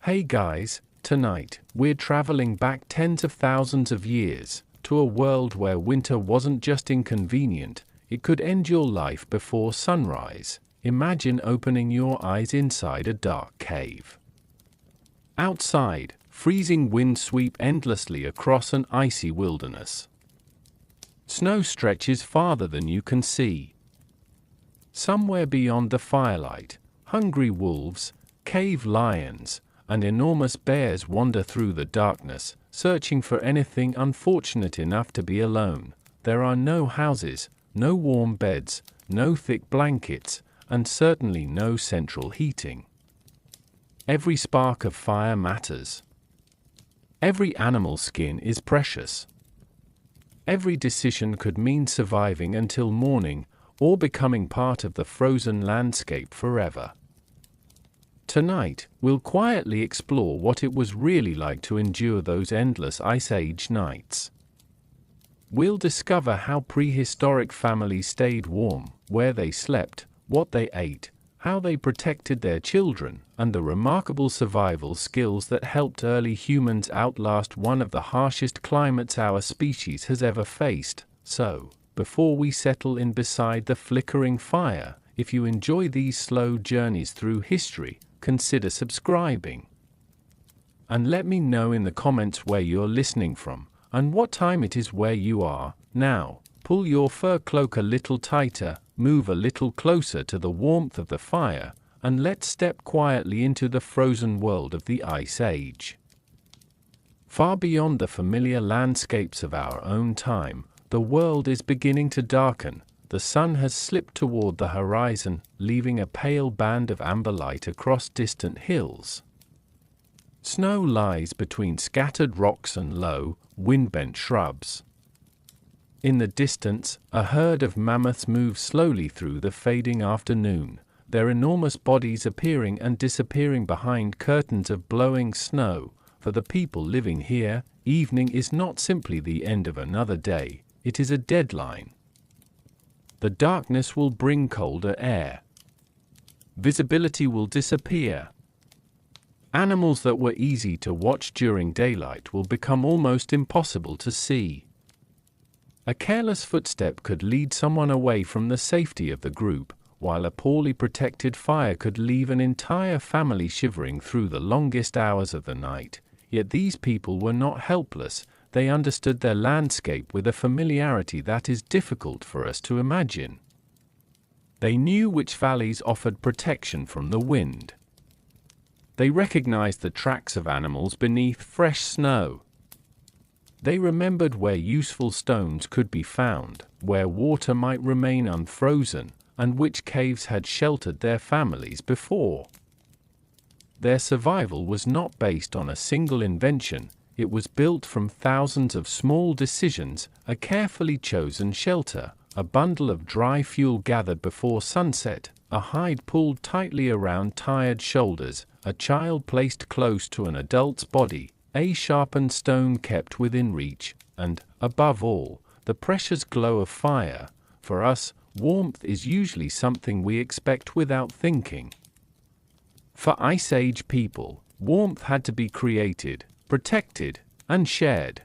Hey guys, tonight, we're traveling back tens of thousands of years, to a world where winter wasn't just inconvenient, it could end your life before sunrise. Imagine opening your eyes inside a dark cave. Outside, freezing winds sweep endlessly across an icy wilderness. Snow stretches farther than you can see. Somewhere beyond the firelight, hungry wolves, cave lions, and enormous bears wander through the darkness, searching for anything unfortunate enough to be alone. There are no houses, no warm beds, no thick blankets, and certainly no central heating. Every spark of fire matters. Every animal's skin is precious. Every decision could mean surviving until morning, or becoming part of the frozen landscape forever. Tonight, we'll quietly explore what it was really like to endure those endless Ice Age nights. We'll discover how prehistoric families stayed warm, where they slept, what they ate, how they protected their children, and the remarkable survival skills that helped early humans outlast one of the harshest climates our species has ever faced. So, before we settle in beside the flickering fire, if you enjoy these slow journeys through history, consider subscribing. And let me know in the comments where you're listening from, and what time it is where you are. Now, pull your fur cloak a little tighter, move a little closer to the warmth of the fire, and let's step quietly into the frozen world of the Ice Age. Far beyond the familiar landscapes of our own time, the world is beginning to darken. The sun has slipped toward the horizon, leaving a pale band of amber light across distant hills. Snow lies between scattered rocks and low, wind-bent shrubs. In the distance, a herd of mammoths moves slowly through the fading afternoon, their enormous bodies appearing and disappearing behind curtains of blowing snow. For the people living here, evening is not simply the end of another day, it is a deadline. The darkness will bring colder air. Visibility will disappear. Animals that were easy to watch during daylight will become almost impossible to see. A careless footstep could lead someone away from the safety of the group, while a poorly protected fire could leave an entire family shivering through the longest hours of the night. Yet these people were not helpless. They understood their landscape with a familiarity that is difficult for us to imagine. They knew which valleys offered protection from the wind. They recognized the tracks of animals beneath fresh snow. They remembered where useful stones could be found, where water might remain unfrozen, and which caves had sheltered their families before. Their survival was not based on a single invention. It was built from thousands of small decisions, a carefully chosen shelter, a bundle of dry fuel gathered before sunset, a hide pulled tightly around tired shoulders, a child placed close to an adult's body, a sharpened stone kept within reach, and, above all, the precious glow of fire. For us, warmth is usually something we expect without thinking. For Ice Age people, warmth had to be created, protected, and shared.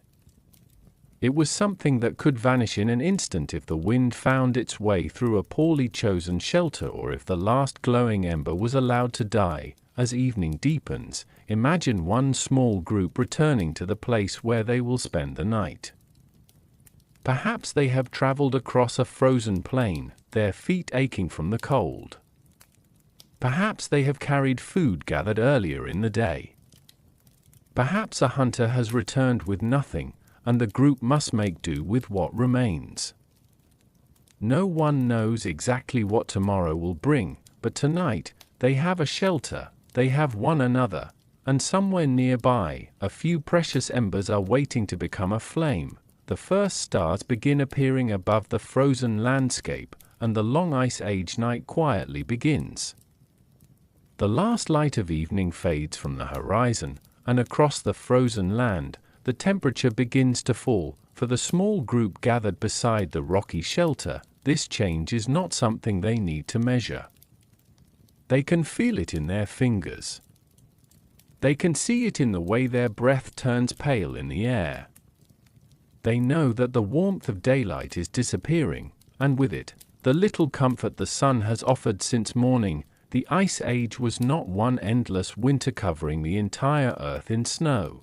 It was something that could vanish in an instant if the wind found its way through a poorly chosen shelter, or if the last glowing ember was allowed to die. As evening deepens, imagine one small group returning to the place where they will spend the night. Perhaps they have traveled across a frozen plain, their feet aching from the cold. Perhaps they have carried food gathered earlier in the day. Perhaps a hunter has returned with nothing, and the group must make do with what remains. No one knows exactly what tomorrow will bring, but tonight, they have a shelter, they have one another, and somewhere nearby, a few precious embers are waiting to become a flame. The first stars begin appearing above the frozen landscape, and the long Ice Age night quietly begins. The last light of evening fades from the horizon, and across the frozen land, the temperature begins to fall. For the small group gathered beside the rocky shelter, this change is not something they need to measure. They can feel it in their fingers. They can see it in the way their breath turns pale in the air. They know that the warmth of daylight is disappearing, and with it, the little comfort the sun has offered since morning. The Ice Age was not one endless winter covering the entire Earth in snow.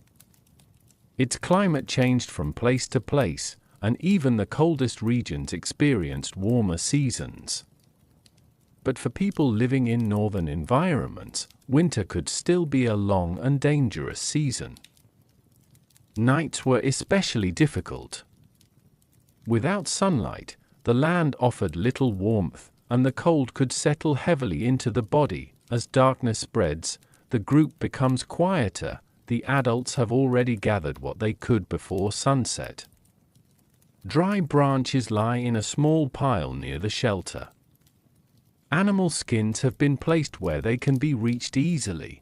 Its climate changed from place to place, and even the coldest regions experienced warmer seasons. But for people living in northern environments, winter could still be a long and dangerous season. Nights were especially difficult. Without sunlight, the land offered little warmth, and the cold could settle heavily into the body. As darkness spreads, the group becomes quieter. The adults have already gathered what they could before sunset. Dry branches lie in a small pile near the shelter. Animal skins have been placed where they can be reached easily.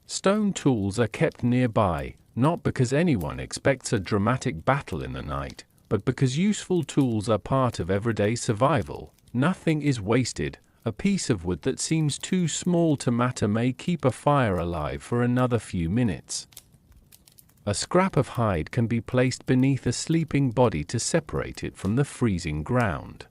Stone tools are kept nearby, not because anyone expects a dramatic battle in the night, but because useful tools are part of everyday survival. Nothing is wasted. A piece of wood that seems too small to matter may keep a fire alive for another few minutes. A scrap of hide can be placed beneath a sleeping body to separate it from the freezing ground.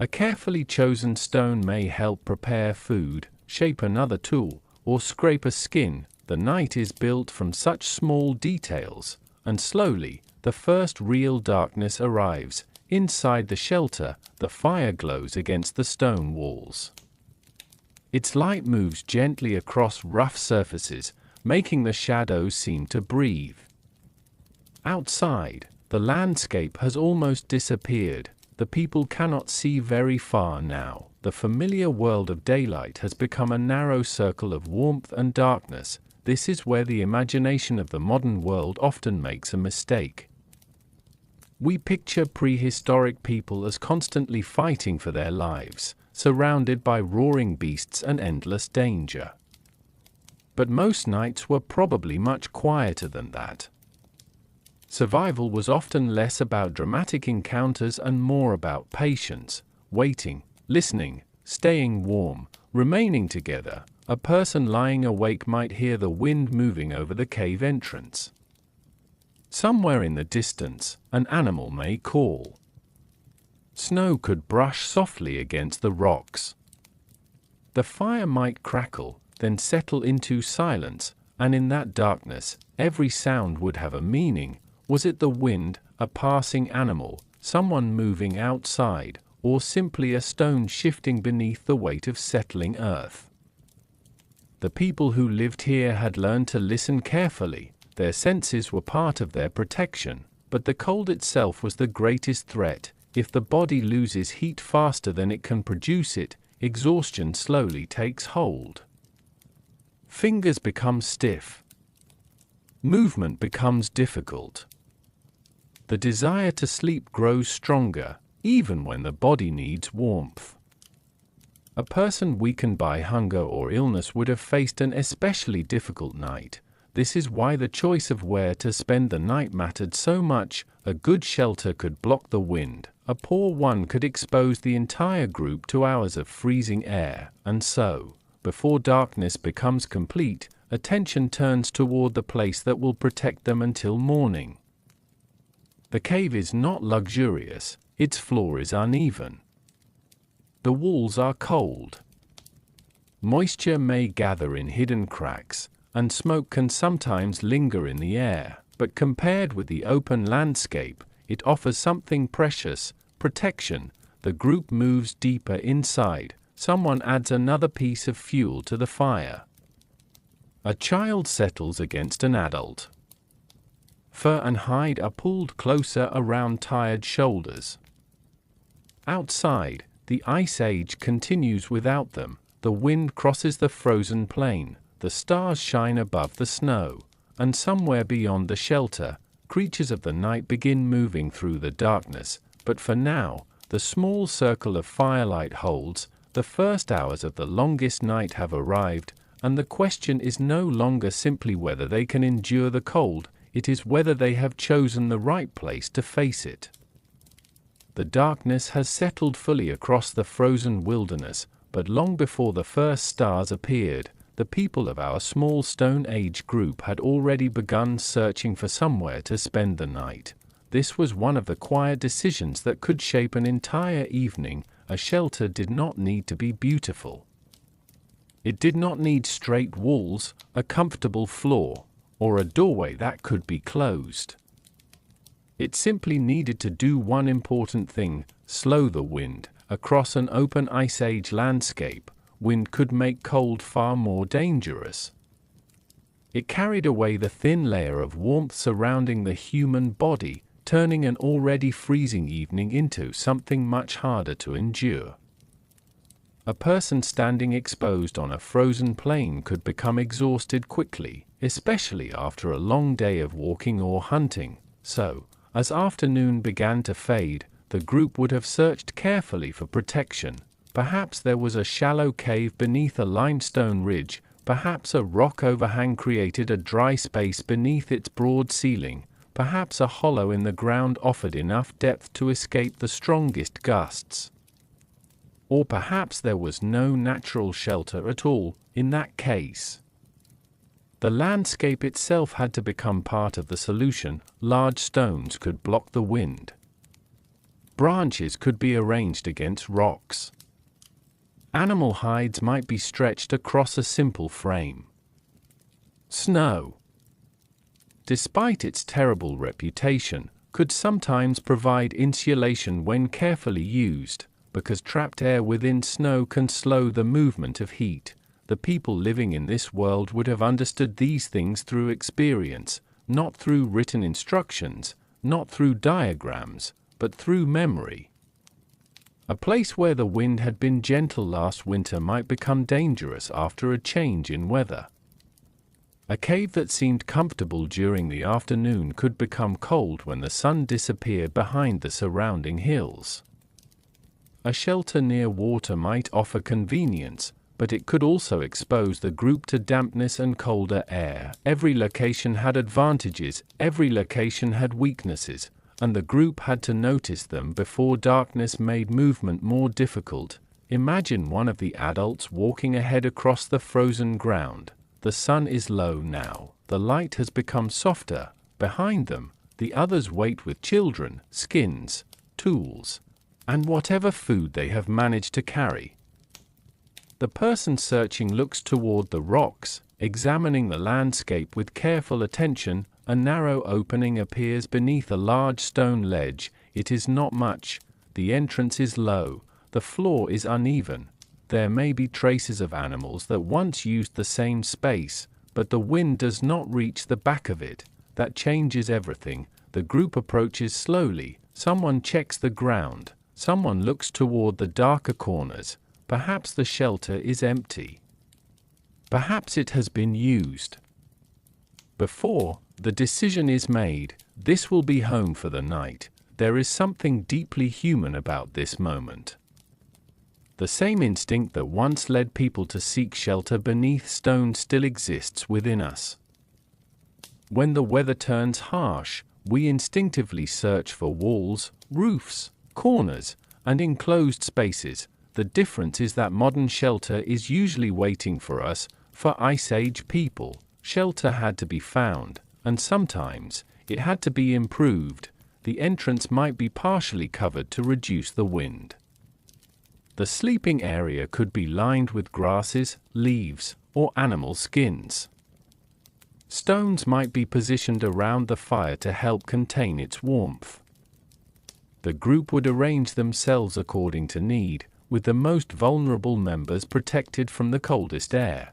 A carefully chosen stone may help prepare food, shape another tool, or scrape a skin. The night is built from such small details, and slowly, the first real darkness arrives. Inside the shelter, the fire glows against the stone walls. Its light moves gently across rough surfaces, making the shadows seem to breathe. Outside, the landscape has almost disappeared. The people cannot see very far now. The familiar world of daylight has become a narrow circle of warmth and darkness. This is where the imagination of the modern world often makes a mistake. We picture prehistoric people as constantly fighting for their lives, surrounded by roaring beasts and endless danger. But most nights were probably much quieter than that. Survival was often less about dramatic encounters and more about patience, waiting, listening, staying warm, remaining together. A person lying awake might hear the wind moving over the cave entrance. Somewhere in the distance, an animal may call. Snow could brush softly against the rocks. The fire might crackle, then settle into silence, and in that darkness, every sound would have a meaning. Was it the wind, a passing animal, someone moving outside, or simply a stone shifting beneath the weight of settling earth? The people who lived here had learned to listen carefully. Their senses were part of their protection, but the cold itself was the greatest threat. If the body loses heat faster than it can produce it, exhaustion slowly takes hold. Fingers become stiff. Movement becomes difficult. The desire to sleep grows stronger, even when the body needs warmth. A person weakened by hunger or illness would have faced an especially difficult night. This is why the choice of where to spend the night mattered so much. A good shelter could block the wind, a poor one could expose the entire group to hours of freezing air, and so, before darkness becomes complete, attention turns toward the place that will protect them until morning. The cave is not luxurious, its floor is uneven. The walls are cold. Moisture may gather in hidden cracks, and smoke can sometimes linger in the air, but compared with the open landscape, it offers something precious, protection. The group moves deeper inside. Someone adds another piece of fuel to the fire. A child settles against an adult. Fur and hide are pulled closer around tired shoulders. Outside, the Ice Age continues without them. The wind crosses the frozen plain. The stars shine above the snow, and somewhere beyond the shelter, creatures of the night begin moving through the darkness. But for now, the small circle of firelight holds. The first hours of the longest night have arrived, and the question is no longer simply whether they can endure the cold, it is whether they have chosen the right place to face it. The darkness has settled fully across the frozen wilderness, but long before the first stars appeared, the people of our small Stone Age group had already begun searching for somewhere to spend the night. This was one of the quiet decisions that could shape an entire evening. A shelter did not need to be beautiful. It did not need straight walls, a comfortable floor, or a doorway that could be closed. It simply needed to do one important thing: slow the wind. Across an open Ice Age landscape, wind could make cold far more dangerous. It carried away the thin layer of warmth surrounding the human body, turning an already freezing evening into something much harder to endure. A person standing exposed on a frozen plain could become exhausted quickly, especially after a long day of walking or hunting. So, as afternoon began to fade, the group would have searched carefully for protection. Perhaps there was a shallow cave beneath a limestone ridge, perhaps a rock overhang created a dry space beneath its broad ceiling, perhaps a hollow in the ground offered enough depth to escape the strongest gusts. Or perhaps there was no natural shelter at all. In that case, the landscape itself had to become part of the solution. Large stones could block the wind. Branches could be arranged against rocks. Animal hides might be stretched across a simple frame. Snow, despite its terrible reputation, could sometimes provide insulation when carefully used, because trapped air within snow can slow the movement of heat. The people living in this world would have understood these things through experience, not through written instructions, not through diagrams, but through memory. A place where the wind had been gentle last winter might become dangerous after a change in weather. A cave that seemed comfortable during the afternoon could become cold when the sun disappeared behind the surrounding hills. A shelter near water might offer convenience, but it could also expose the group to dampness and colder air. Every location had advantages, every location had weaknesses, and the group had to notice them before darkness made movement more difficult. Imagine one of the adults walking ahead across the frozen ground. The sun is low now, the light has become softer. Behind them, the others wait with children, skins, tools, and whatever food they have managed to carry. The person searching looks toward the rocks, examining the landscape with careful attention. A narrow opening appears beneath a large stone ledge. It is not much. The entrance is low. The floor is uneven. There may be traces of animals that once used the same space, but the wind does not reach the back of it. That changes everything. The group approaches slowly. Someone checks the ground. Someone looks toward the darker corners. Perhaps the shelter is empty. Perhaps it has been used. Before the decision is made, this will be home for the night. There is something deeply human about this moment. The same instinct that once led people to seek shelter beneath stone still exists within us. When the weather turns harsh, we instinctively search for walls, roofs, corners, and enclosed spaces. The difference is that modern shelter is usually waiting for us. For Ice Age people, shelter had to be found, and sometimes it had to be improved. The entrance might be partially covered to reduce the wind. The sleeping area could be lined with grasses, leaves, or animal skins. Stones might be positioned around the fire to help contain its warmth. The group would arrange themselves according to need, with the most vulnerable members protected from the coldest air.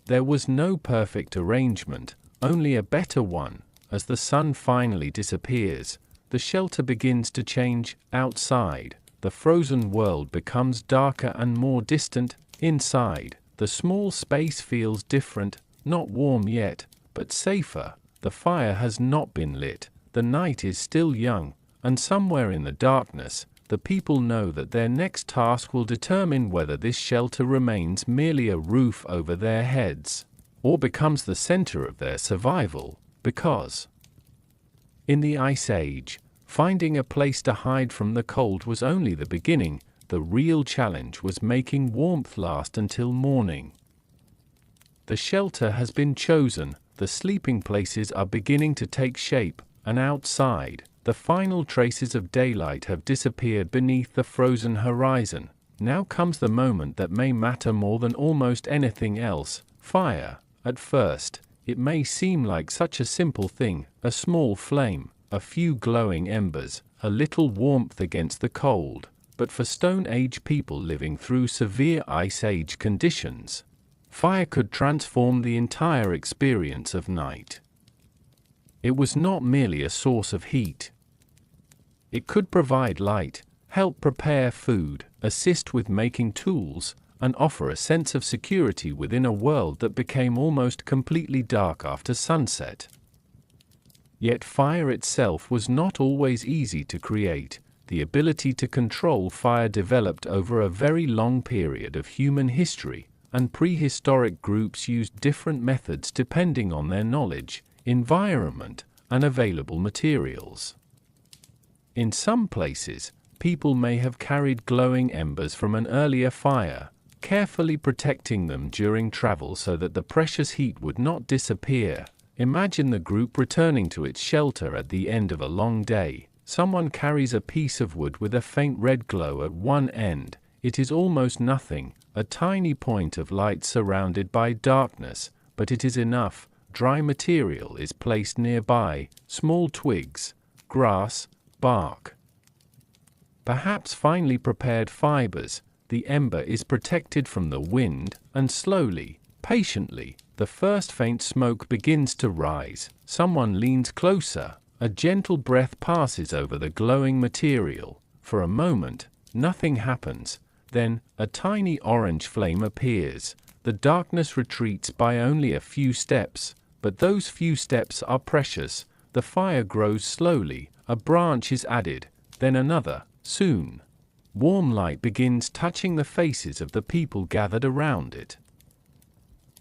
There was no perfect arrangement, only a better one. As the sun finally disappears, the shelter begins to change. Outside, the frozen world becomes darker and more distant. Inside, the small space feels different, not warm yet, but safer. The fire has not been lit, the night is still young, and somewhere in the darkness, the people know that their next task will determine whether this shelter remains merely a roof over their heads, or becomes the center of their survival, because in the Ice Age, finding a place to hide from the cold was only the beginning. The real challenge was making warmth last until morning. The shelter has been chosen, the sleeping places are beginning to take shape, and outside, the final traces of daylight have disappeared beneath the frozen horizon. Now comes the moment that may matter more than almost anything else: fire. At first, it may seem like such a simple thing, a small flame, a few glowing embers, a little warmth against the cold. But for Stone Age people living through severe Ice Age conditions, fire could transform the entire experience of night. It was not merely a source of heat. It could provide light, help prepare food, assist with making tools, and offer a sense of security within a world that became almost completely dark after sunset. Yet fire itself was not always easy to create. The ability to control fire developed over a very long period of human history, and prehistoric groups used different methods depending on their knowledge, environment, and available materials. In some places, people may have carried glowing embers from an earlier fire, carefully protecting them during travel so that the precious heat would not disappear. Imagine the group returning to its shelter at the end of a long day. Someone carries a piece of wood with a faint red glow at one end. It is almost nothing, a tiny point of light surrounded by darkness, but it is enough. Dry material is placed nearby, small twigs, grass, bark, perhaps finely prepared fibers. The ember is protected from the wind, and slowly, patiently, the first faint smoke begins to rise. Someone leans closer. A gentle breath passes over the glowing material. For a moment, nothing happens. Then, a tiny orange flame appears. The darkness retreats by only a few steps, but those few steps are precious. The fire grows slowly, a branch is added, then another. Soon, warm light begins touching the faces of the people gathered around it.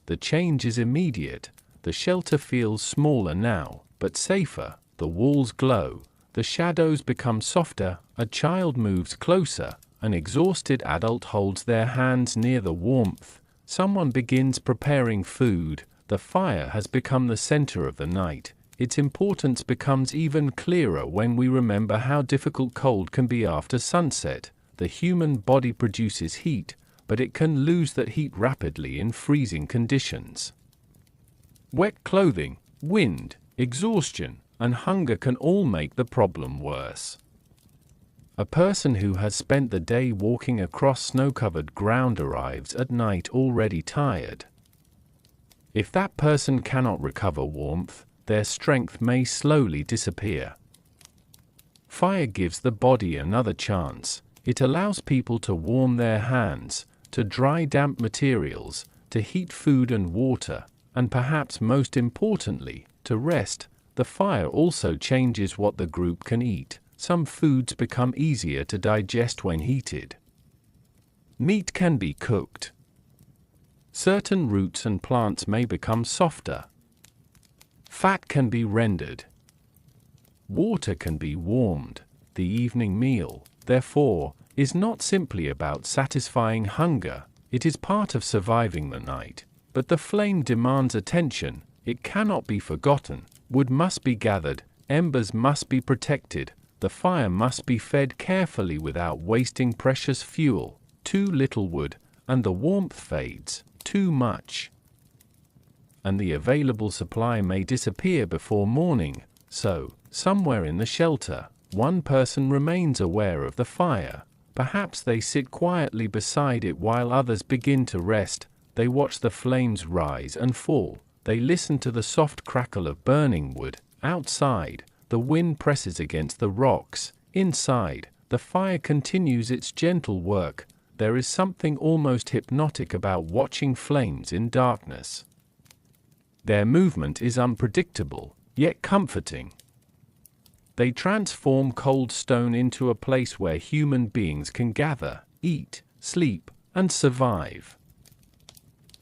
The change is immediate. The shelter feels smaller now, but safer. The walls glow, the shadows become softer, a child moves closer, an exhausted adult holds their hands near the warmth. Someone begins preparing food. The fire has become the center of the night. Its importance becomes even clearer when we remember how difficult cold can be after sunset. The human body produces heat, but it can lose that heat rapidly in freezing conditions. Wet clothing, wind, exhaustion, and hunger can all make the problem worse. A person who has spent the day walking across snow-covered ground arrives at night already tired. If that person cannot recover warmth, their strength may slowly disappear. Fire gives the body another chance. It allows people to warm their hands, to dry damp materials, to heat food and water, and perhaps most importantly, to rest. The fire also changes what the group can eat. Some foods become easier to digest when heated. Meat can be cooked. Certain roots and plants may become softer. Fat can be rendered. Water can be warmed. The evening meal, therefore, is not simply about satisfying hunger. It is part of surviving the night. But the flame demands attention. It cannot be forgotten. Wood must be gathered, embers must be protected, the fire must be fed carefully without wasting precious fuel. Too little wood, and the warmth fades. Too much, and the available supply may disappear before morning. So, somewhere in the shelter, one person remains aware of the fire. Perhaps they sit quietly beside it while others begin to rest. They watch the flames rise and fall. They listen to the soft crackle of burning wood. Outside, the wind presses against the rocks. Inside, the fire continues its gentle work. There is something almost hypnotic about watching flames in darkness. Their movement is unpredictable, yet comforting. They transform cold stone into a place where human beings can gather, eat, sleep, and survive.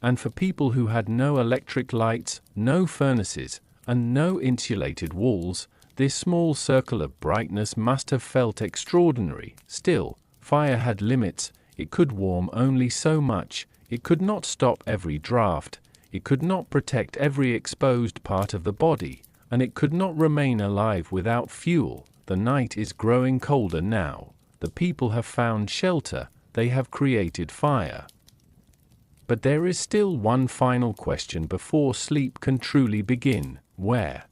And for people who had no electric lights, no furnaces, and no insulated walls, this small circle of brightness must have felt extraordinary. Still, fire had limits. It could warm only so much. It could not stop every draft. it could not protect every exposed part of the body, and it could not remain alive without fuel. The night is growing colder now. The people have found shelter, they have created fire. But there is still one final question before sleep can truly begin: where?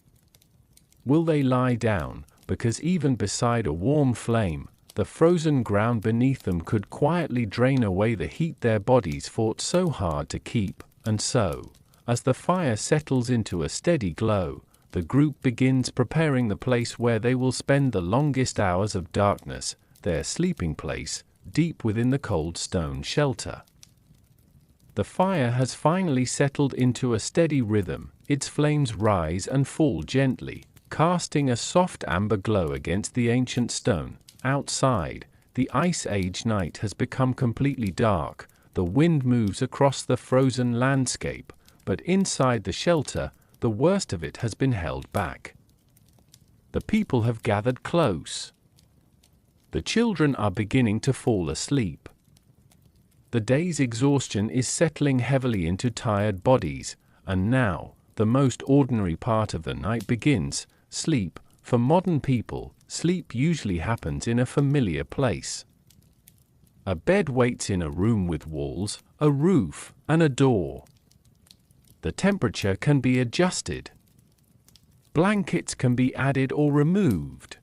Will they lie down? Because even beside a warm flame, the frozen ground beneath them could quietly drain away the heat their bodies fought so hard to keep. And so, as the fire settles into a steady glow, the group begins preparing the place where they will spend the longest hours of darkness, their sleeping place, deep within the cold stone shelter. The fire has finally settled into a steady rhythm. Its flames rise and fall gently, casting a soft amber glow against the ancient stone. Outside, the Ice Age night has become completely dark. The wind moves across the frozen landscape, but inside the shelter, the worst of it has been held back. The people have gathered close. The children are beginning to fall asleep. The day's exhaustion is settling heavily into tired bodies, and now, the most ordinary part of the night begins: sleep. For modern people, sleep usually happens in a familiar place. A bed waits in a room with walls, a roof, and a door. The temperature can be adjusted. Blankets can be added or removed.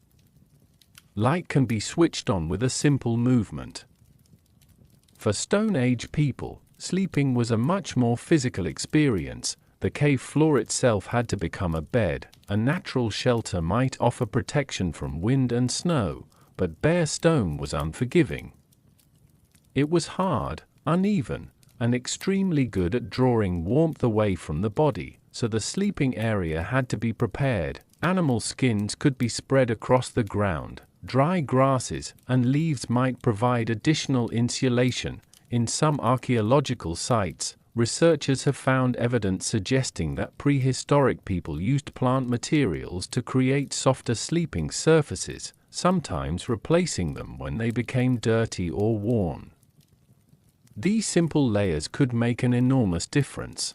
Light can be switched on with a simple movement. For Stone Age people, sleeping was a much more physical experience. The cave floor itself had to become a bed. A natural shelter might offer protection from wind and snow, but bare stone was unforgiving. It was hard, uneven, and extremely good at drawing warmth away from the body, so the sleeping area had to be prepared. Animal skins could be spread across the ground. Dry grasses and leaves might provide additional insulation. In some archaeological sites, researchers have found evidence suggesting that prehistoric people used plant materials to create softer sleeping surfaces, sometimes replacing them when they became dirty or worn. These simple layers could make an enormous difference.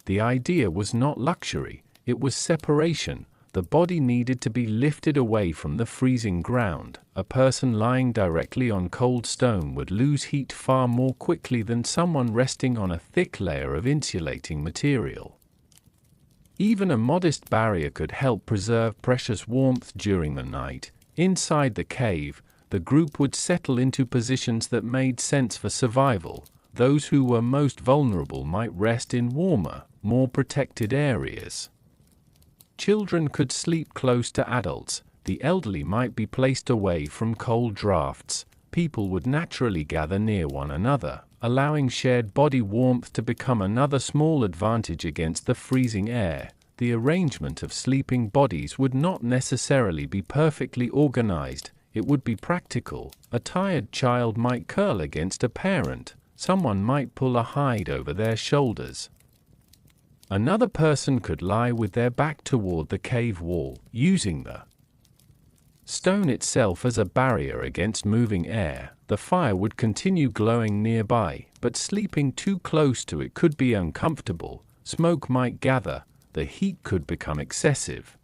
The idea was not luxury, it was separation. The body needed to be lifted away from the freezing ground. A person lying directly on cold stone would lose heat far more quickly than someone resting on a thick layer of insulating material. Even a modest barrier could help preserve precious warmth during the night. Inside the cave, the group would settle into positions that made sense for survival. Those who were most vulnerable might rest in warmer, more protected areas. Children could sleep close to adults. The elderly might be placed away from cold drafts. People would naturally gather near one another, allowing shared body warmth to become another small advantage against the freezing air. The arrangement of sleeping bodies would not necessarily be perfectly organized. It would be practical. A tired child might curl against a parent. Someone might pull a hide over their shoulders. Another person could lie with their back toward the cave wall, using the stone itself as a barrier against moving air. The fire would continue glowing nearby, but sleeping too close to it could be uncomfortable. Smoke might gather, the heat could become excessive.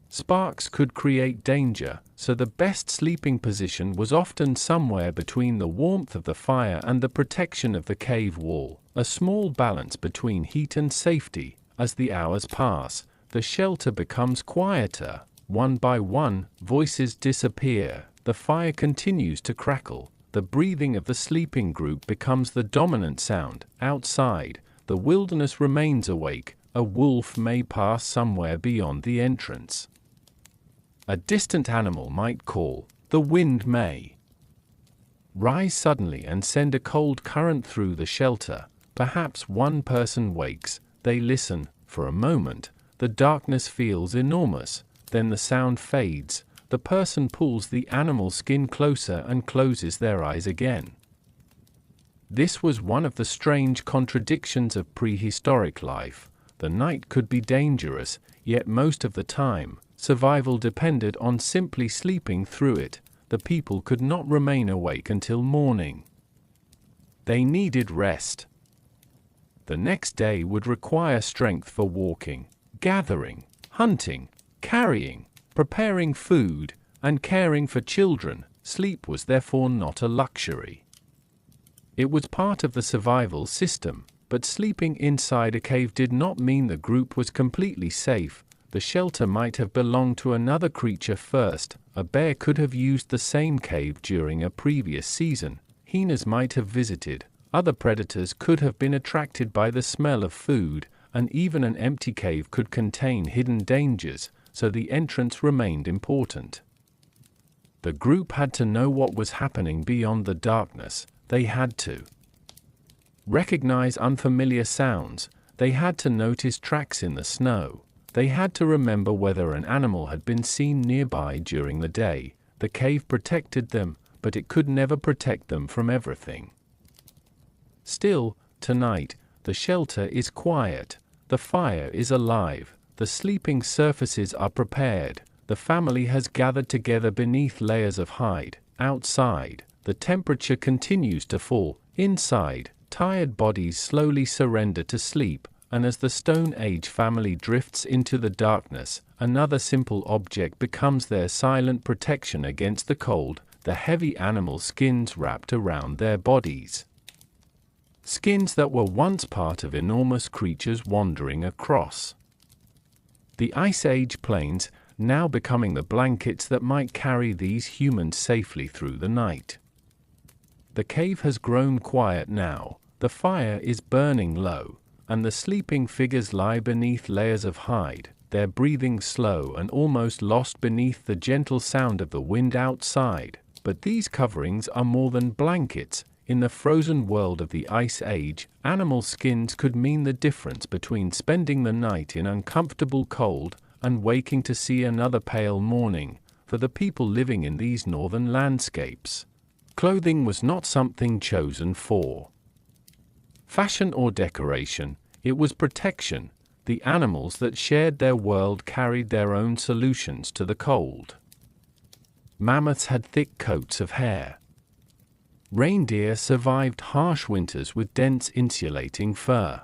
Sparks could create danger, so the best sleeping position was often somewhere between the warmth of the fire and the protection of the cave wall. A small balance between heat and safety. As the hours pass, the shelter becomes quieter. One by one, voices disappear. The fire continues to crackle. The breathing of the sleeping group becomes the dominant sound. Outside, the wilderness remains awake. A wolf may pass somewhere beyond the entrance. A distant animal might call. The wind may rise suddenly and send a cold current through the shelter. Perhaps one person wakes. They listen. For a moment, the darkness feels enormous. Then the sound fades. The person pulls the animal skin closer and closes their eyes again. This was one of the strange contradictions of prehistoric life. The night could be dangerous, yet most of the time, survival depended on simply sleeping through it. The people could not remain awake until morning. They needed rest. The next day would require strength for walking, gathering, hunting, carrying, preparing food, and caring for children. Sleep was therefore not a luxury. It was part of the survival system, but sleeping inside a cave did not mean the group was completely safe. The shelter might have belonged to another creature first. A bear could have used the same cave during a previous season. Hyenas might have visited. Other predators could have been attracted by the smell of food, and even an empty cave could contain hidden dangers, so the entrance remained important. The group had to know what was happening beyond the darkness. They had to recognize unfamiliar sounds. They had to notice tracks in the snow. They had to remember whether an animal had been seen nearby during the day. The cave protected them, but it could never protect them from everything. Still, tonight, the shelter is quiet. The fire is alive. The sleeping surfaces are prepared. The family has gathered together beneath layers of hide. Outside, the temperature continues to fall. Inside, tired bodies slowly surrender to sleep, and as the Stone Age family drifts into the darkness, another simple object becomes their silent protection against the cold: the heavy animal skins wrapped around their bodies. Skins that were once part of enormous creatures wandering across the Ice Age plains, now becoming the blankets that might carry these humans safely through the night. The cave has grown quiet now. The fire is burning low, and the sleeping figures lie beneath layers of hide, their breathing slow and almost lost beneath the gentle sound of the wind outside. But these coverings are more than blankets. In the frozen world of the Ice Age, animal skins could mean the difference between spending the night in uncomfortable cold and waking to see another pale morning. For the people living in these northern landscapes, clothing was not something chosen for fashion or decoration. It was protection. The animals that shared their world carried their own solutions to the cold. Mammoths had thick coats of hair. Reindeer survived harsh winters with dense insulating fur.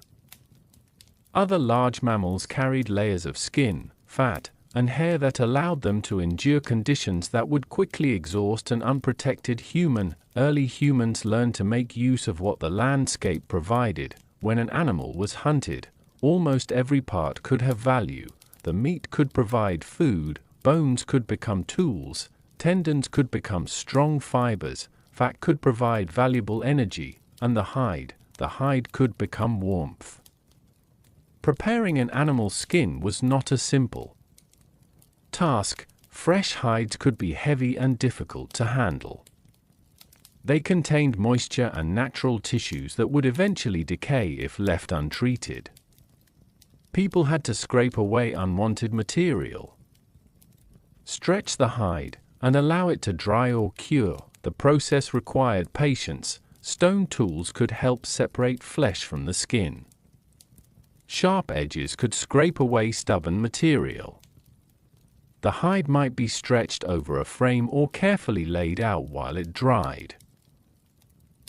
Other large mammals carried layers of skin, fat, and hair that allowed them to endure conditions that would quickly exhaust an unprotected human. Early humans learned to make use of what the landscape provided. When an animal was hunted, almost every part could have value. The meat could provide food, bones could become tools, tendons could become strong fibers, fat could provide valuable energy, and the hide could become warmth. Preparing an animal's skin was not a simple task. Fresh hides could be heavy and difficult to handle. They contained moisture and natural tissues that would eventually decay if left untreated. People had to scrape away unwanted material, stretch the hide, and allow it to dry or cure. The process required patience. Stone tools could help separate flesh from the skin. Sharp edges could scrape away stubborn material. The hide might be stretched over a frame or carefully laid out while it dried.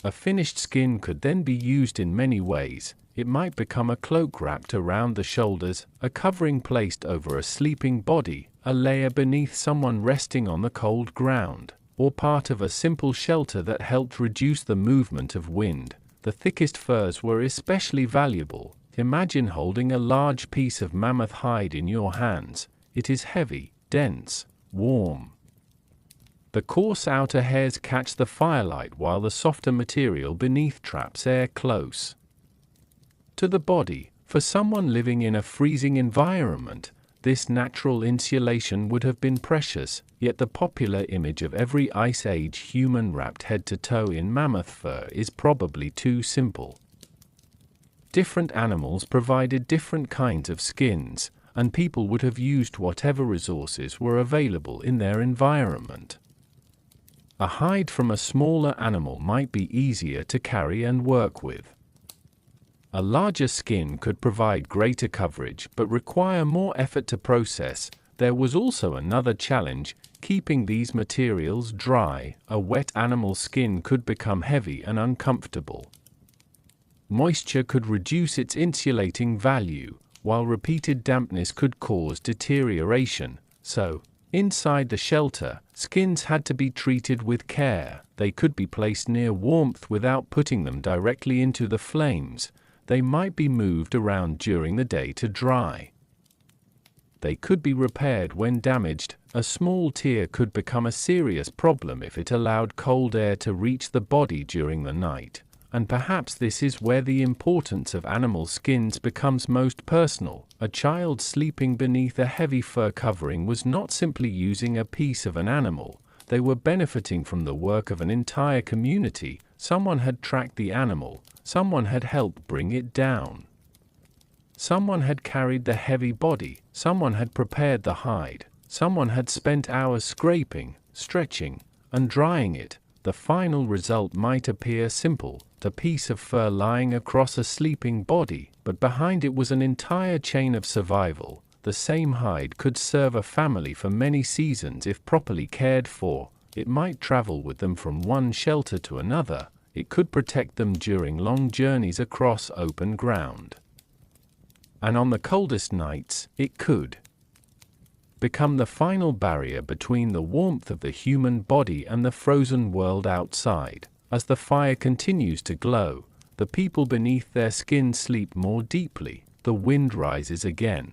A finished skin could then be used in many ways. It might become a cloak wrapped around the shoulders, a covering placed over a sleeping body, a layer beneath someone resting on the cold ground, or part of a simple shelter that helped reduce the movement of wind. The thickest furs were especially valuable. Imagine holding a large piece of mammoth hide in your hands. It is heavy, dense, warm. The coarse outer hairs catch the firelight while the softer material beneath traps air close to the body. For someone living in a freezing environment, this natural insulation would have been precious. Yet the popular image of every Ice Age human wrapped head to toe in mammoth fur is probably too simple. Different animals provided different kinds of skins, and people would have used whatever resources were available in their environment. A hide from a smaller animal might be easier to carry and work with. A larger skin could provide greater coverage but require more effort to process. There was also another challenge: keeping these materials dry. A wet animal skin could become heavy and uncomfortable. Moisture could reduce its insulating value, while repeated dampness could cause deterioration. So, inside the shelter, skins had to be treated with care. They could be placed near warmth without putting them directly into the flames. They might be moved around during the day to dry. They could be repaired when damaged. A small tear could become a serious problem if it allowed cold air to reach the body during the night. And perhaps this is where the importance of animal skins becomes most personal. A child sleeping beneath a heavy fur covering was not simply using a piece of an animal. They were benefiting from the work of an entire community. Someone had tracked the animal. Someone had helped bring it down. Someone had carried the heavy body. Someone had prepared the hide. Someone had spent hours scraping, stretching, and drying it. The final result might appear simple, a piece of fur lying across a sleeping body, but behind it was an entire chain of survival. The same hide could serve a family for many seasons if properly cared for. It might travel with them from one shelter to another. It could protect them during long journeys across open ground. And on the coldest nights, it could become the final barrier between the warmth of the human body and the frozen world outside. As the fire continues to glow, the people beneath their skin sleep more deeply. The wind rises again.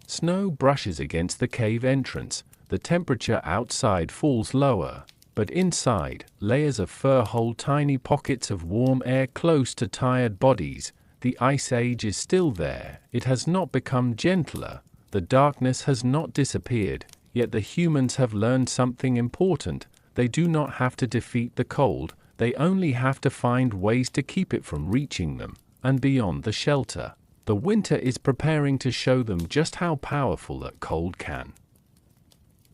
Snow brushes against the cave entrance. The temperature outside falls lower, but inside, layers of fur hold tiny pockets of warm air close to tired bodies. The ice age is still there. It has not become gentler. The darkness has not disappeared, yet the humans have learned something important. They do not have to defeat the cold, they only have to find ways to keep it from reaching them, and beyond the shelter. The winter is preparing to show them just how powerful that cold can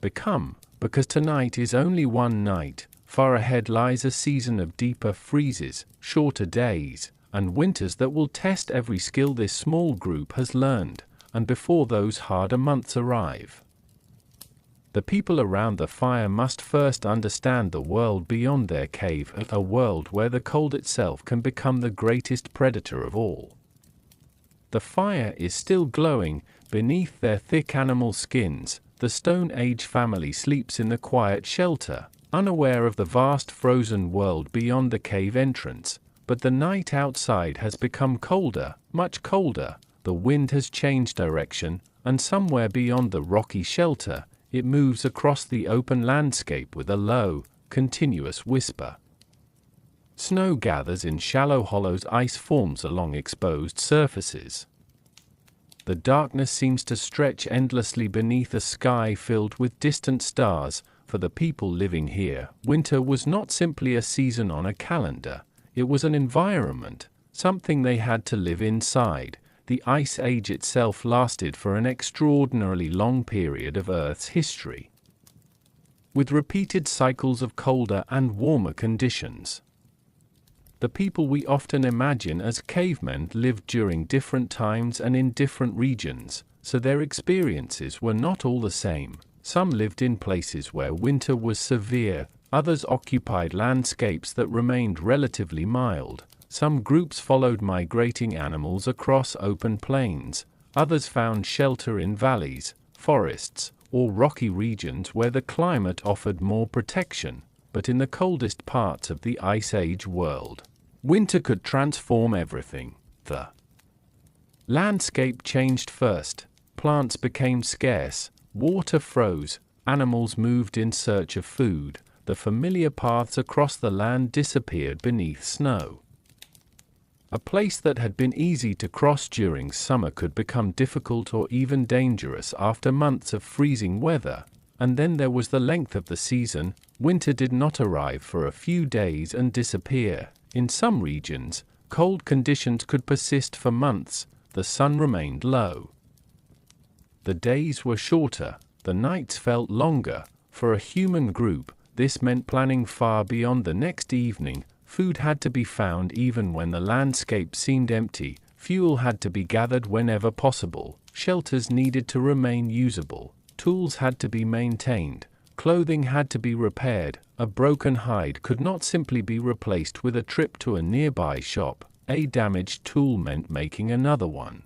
become, because tonight is only one night. Far ahead lies a season of deeper freezes, shorter days, and winters that will test every skill this small group has learned, and before those harder months arrive, the people around the fire must first understand the world beyond their cave, a world where the cold itself can become the greatest predator of all. The fire is still glowing beneath their thick animal skins. The Stone Age family sleeps in the quiet shelter, unaware of the vast frozen world beyond the cave entrance. But the night outside has become colder, much colder. The wind has changed direction, and somewhere beyond the rocky shelter, it moves across the open landscape with a low, continuous whisper. Snow gathers in shallow hollows, ice forms along exposed surfaces. The darkness seems to stretch endlessly beneath a sky filled with distant stars. For the people living here, winter was not simply a season on a calendar. It was an environment, something they had to live inside. The Ice Age itself lasted for an extraordinarily long period of Earth's history, with repeated cycles of colder and warmer conditions. The people we often imagine as cavemen lived during different times and in different regions, so their experiences were not all the same. Some lived in places where winter was severe, others occupied landscapes that remained relatively mild. Some groups followed migrating animals across open plains. Others found shelter in valleys, forests, or rocky regions where the climate offered more protection. But in the coldest parts of the Ice Age world, winter could transform everything. The landscape changed first. Plants became scarce, water froze, animals moved in search of food. The familiar paths across the land disappeared beneath snow. A place that had been easy to cross during summer could become difficult or even dangerous after months of freezing weather. And then there was the length of the season. Winter did not arrive for a few days and disappear. In some regions, cold conditions could persist for months. The sun remained low. The days were shorter. The nights felt longer. For a human group, this meant planning far beyond the next evening. Food had to be found even when the landscape seemed empty. Fuel had to be gathered whenever possible. Shelters needed to remain usable. Tools had to be maintained. Clothing had to be repaired. A broken hide could not simply be replaced with a trip to a nearby shop. a damaged tool meant making another one.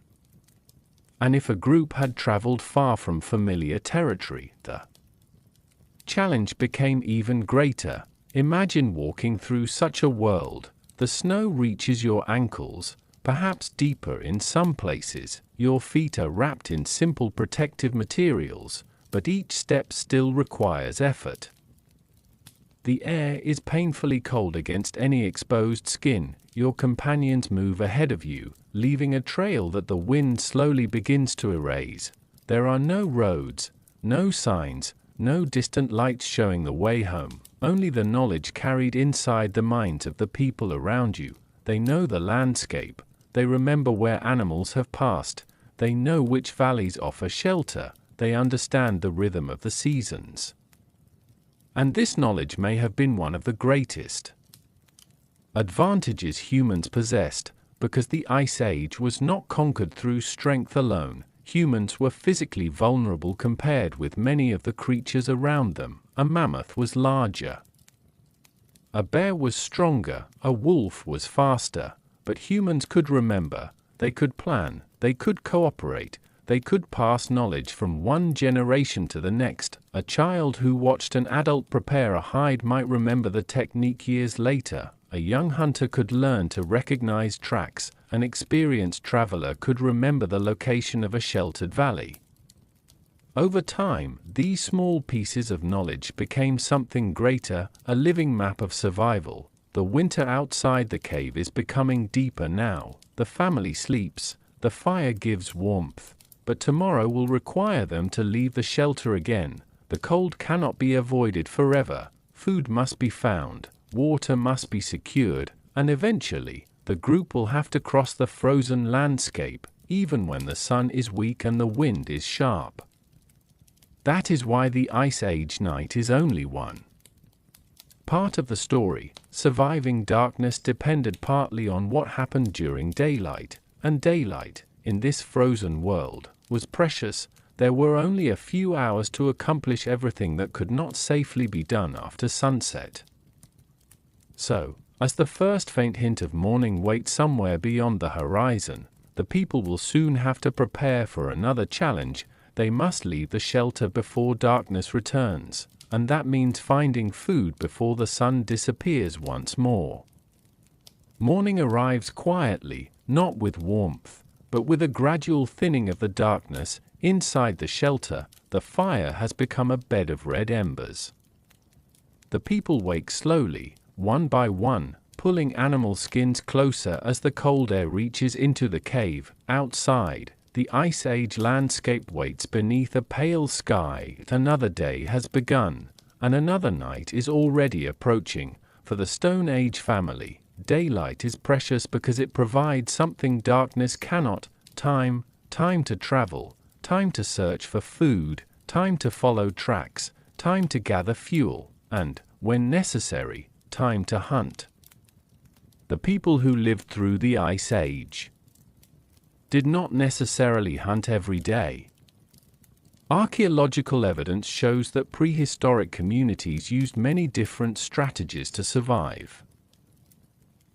And if a group had traveled far from familiar territory, the challenge became even greater. Imagine walking through such a world. The snow reaches your ankles, perhaps deeper in some places. Your feet are wrapped in simple protective materials, but each step still requires effort. The air is painfully cold against any exposed skin. Your companions move ahead of you, leaving a trail that the wind slowly begins to erase. There are no roads, no signs, no distant lights showing the way home, only the knowledge carried inside the minds of the people around you. They know the landscape, they remember where animals have passed, they know which valleys offer shelter, they understand the rhythm of the seasons. And this knowledge may have been one of the greatest advantages humans possessed, because the Ice Age was not conquered through strength alone. Humans were physically vulnerable compared with many of the creatures around them. A mammoth was larger. A bear was stronger, a wolf was faster, but humans could remember, they could plan, they could cooperate, they could pass knowledge from one generation to the next. A child who watched an adult prepare a hide might remember the technique years later. A young hunter could learn to recognize tracks. An experienced traveler could remember the location of a sheltered valley. Over time, these small pieces of knowledge became something greater, a living map of survival. The winter outside the cave is becoming deeper now. The family sleeps, the fire gives warmth, but tomorrow will require them to leave the shelter again. The cold cannot be avoided forever. Food must be found, water must be secured, and eventually, the group will have to cross the frozen landscape, even when the sun is weak and the wind is sharp. That is why the Ice Age night is only one part of the story. Surviving darkness depended partly on what happened during daylight, and daylight, in this frozen world, was precious. There were only a few hours to accomplish everything that could not safely be done after sunset. So, as the first faint hint of morning waits somewhere beyond the horizon, the people will soon have to prepare for another challenge. They must leave the shelter before darkness returns, and that means finding food before the sun disappears once more. Morning arrives quietly, not with warmth, but with a gradual thinning of the darkness. Inside the shelter, the fire has become a bed of red embers. The people wake slowly, one by one, pulling animal skins closer as the cold air reaches into the cave. Outside, the Ice Age landscape waits beneath a pale sky. Another day has begun, and another night is already approaching. For the Stone Age family, daylight is precious because it provides something darkness cannot: time, time to travel, time to search for food, time to follow tracks, time to gather fuel, and, when necessary, time to hunt. The people who lived through the Ice Age did not necessarily hunt every day. Archaeological evidence shows that prehistoric communities used many different strategies to survive,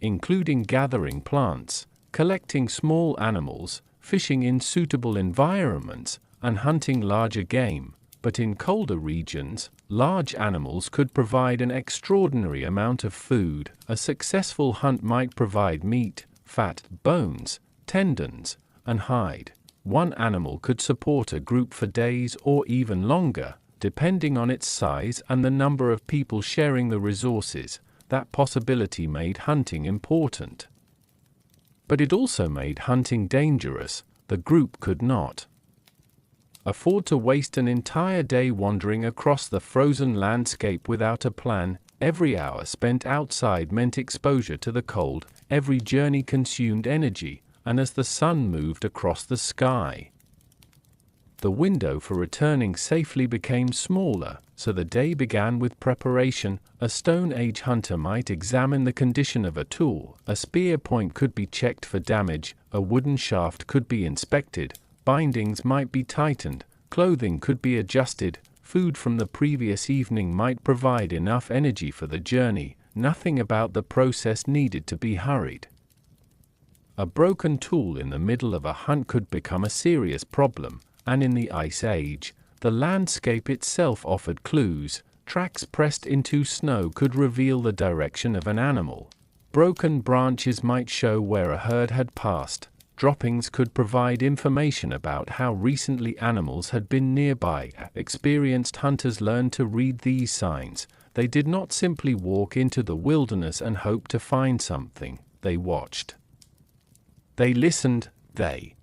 including gathering plants, collecting small animals, fishing in suitable environments, and hunting larger game. But in colder regions, large animals could provide an extraordinary amount of food. A successful hunt might provide meat, fat, bones, tendons, and hide. One animal could support a group for days or even longer, depending on its size and the number of people sharing the resources. That possibility made hunting important. But it also made hunting dangerous. The group could not afford to waste an entire day wandering across the frozen landscape without a plan. Every hour spent outside meant exposure to the cold. Every journey consumed energy, and as the sun moved across the sky, the window for returning safely became smaller. So the day began with preparation. A Stone Age hunter might examine the condition of a tool. A spear point could be checked for damage. A wooden shaft could be inspected. Bindings might be tightened. Clothing could be adjusted. Food from the previous evening might provide enough energy for the journey. Nothing about the process needed to be hurried. A broken tool in the middle of a hunt could become a serious problem, and in the Ice Age, the landscape itself offered clues. Tracks pressed into snow could reveal the direction of an animal. Broken branches might show where a herd had passed. Droppings could provide information about how recently animals had been nearby. Experienced hunters learned to read these signs. They did not simply walk into the wilderness and hope to find something. They watched. They listened. They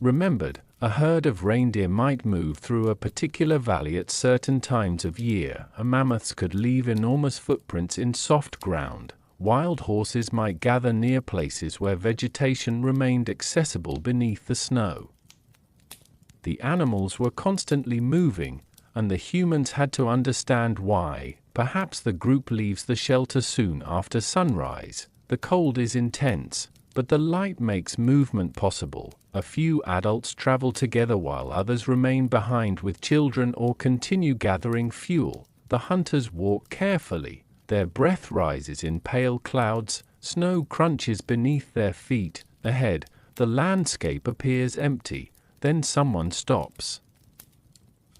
remembered. A herd of reindeer might move through a particular valley at certain times of year. Mammoths could leave enormous footprints in soft ground. Wild horses might gather near places where vegetation remained accessible beneath the snow. The animals were constantly moving, and the humans had to understand why. Perhaps the group leaves the shelter soon after sunrise. The cold is intense, but the light makes movement possible. A few adults travel together while others remain behind with children or continue gathering fuel. The hunters walk carefully. Their breath rises in pale clouds. Snow crunches beneath their feet. Ahead, the landscape appears empty. Then someone stops.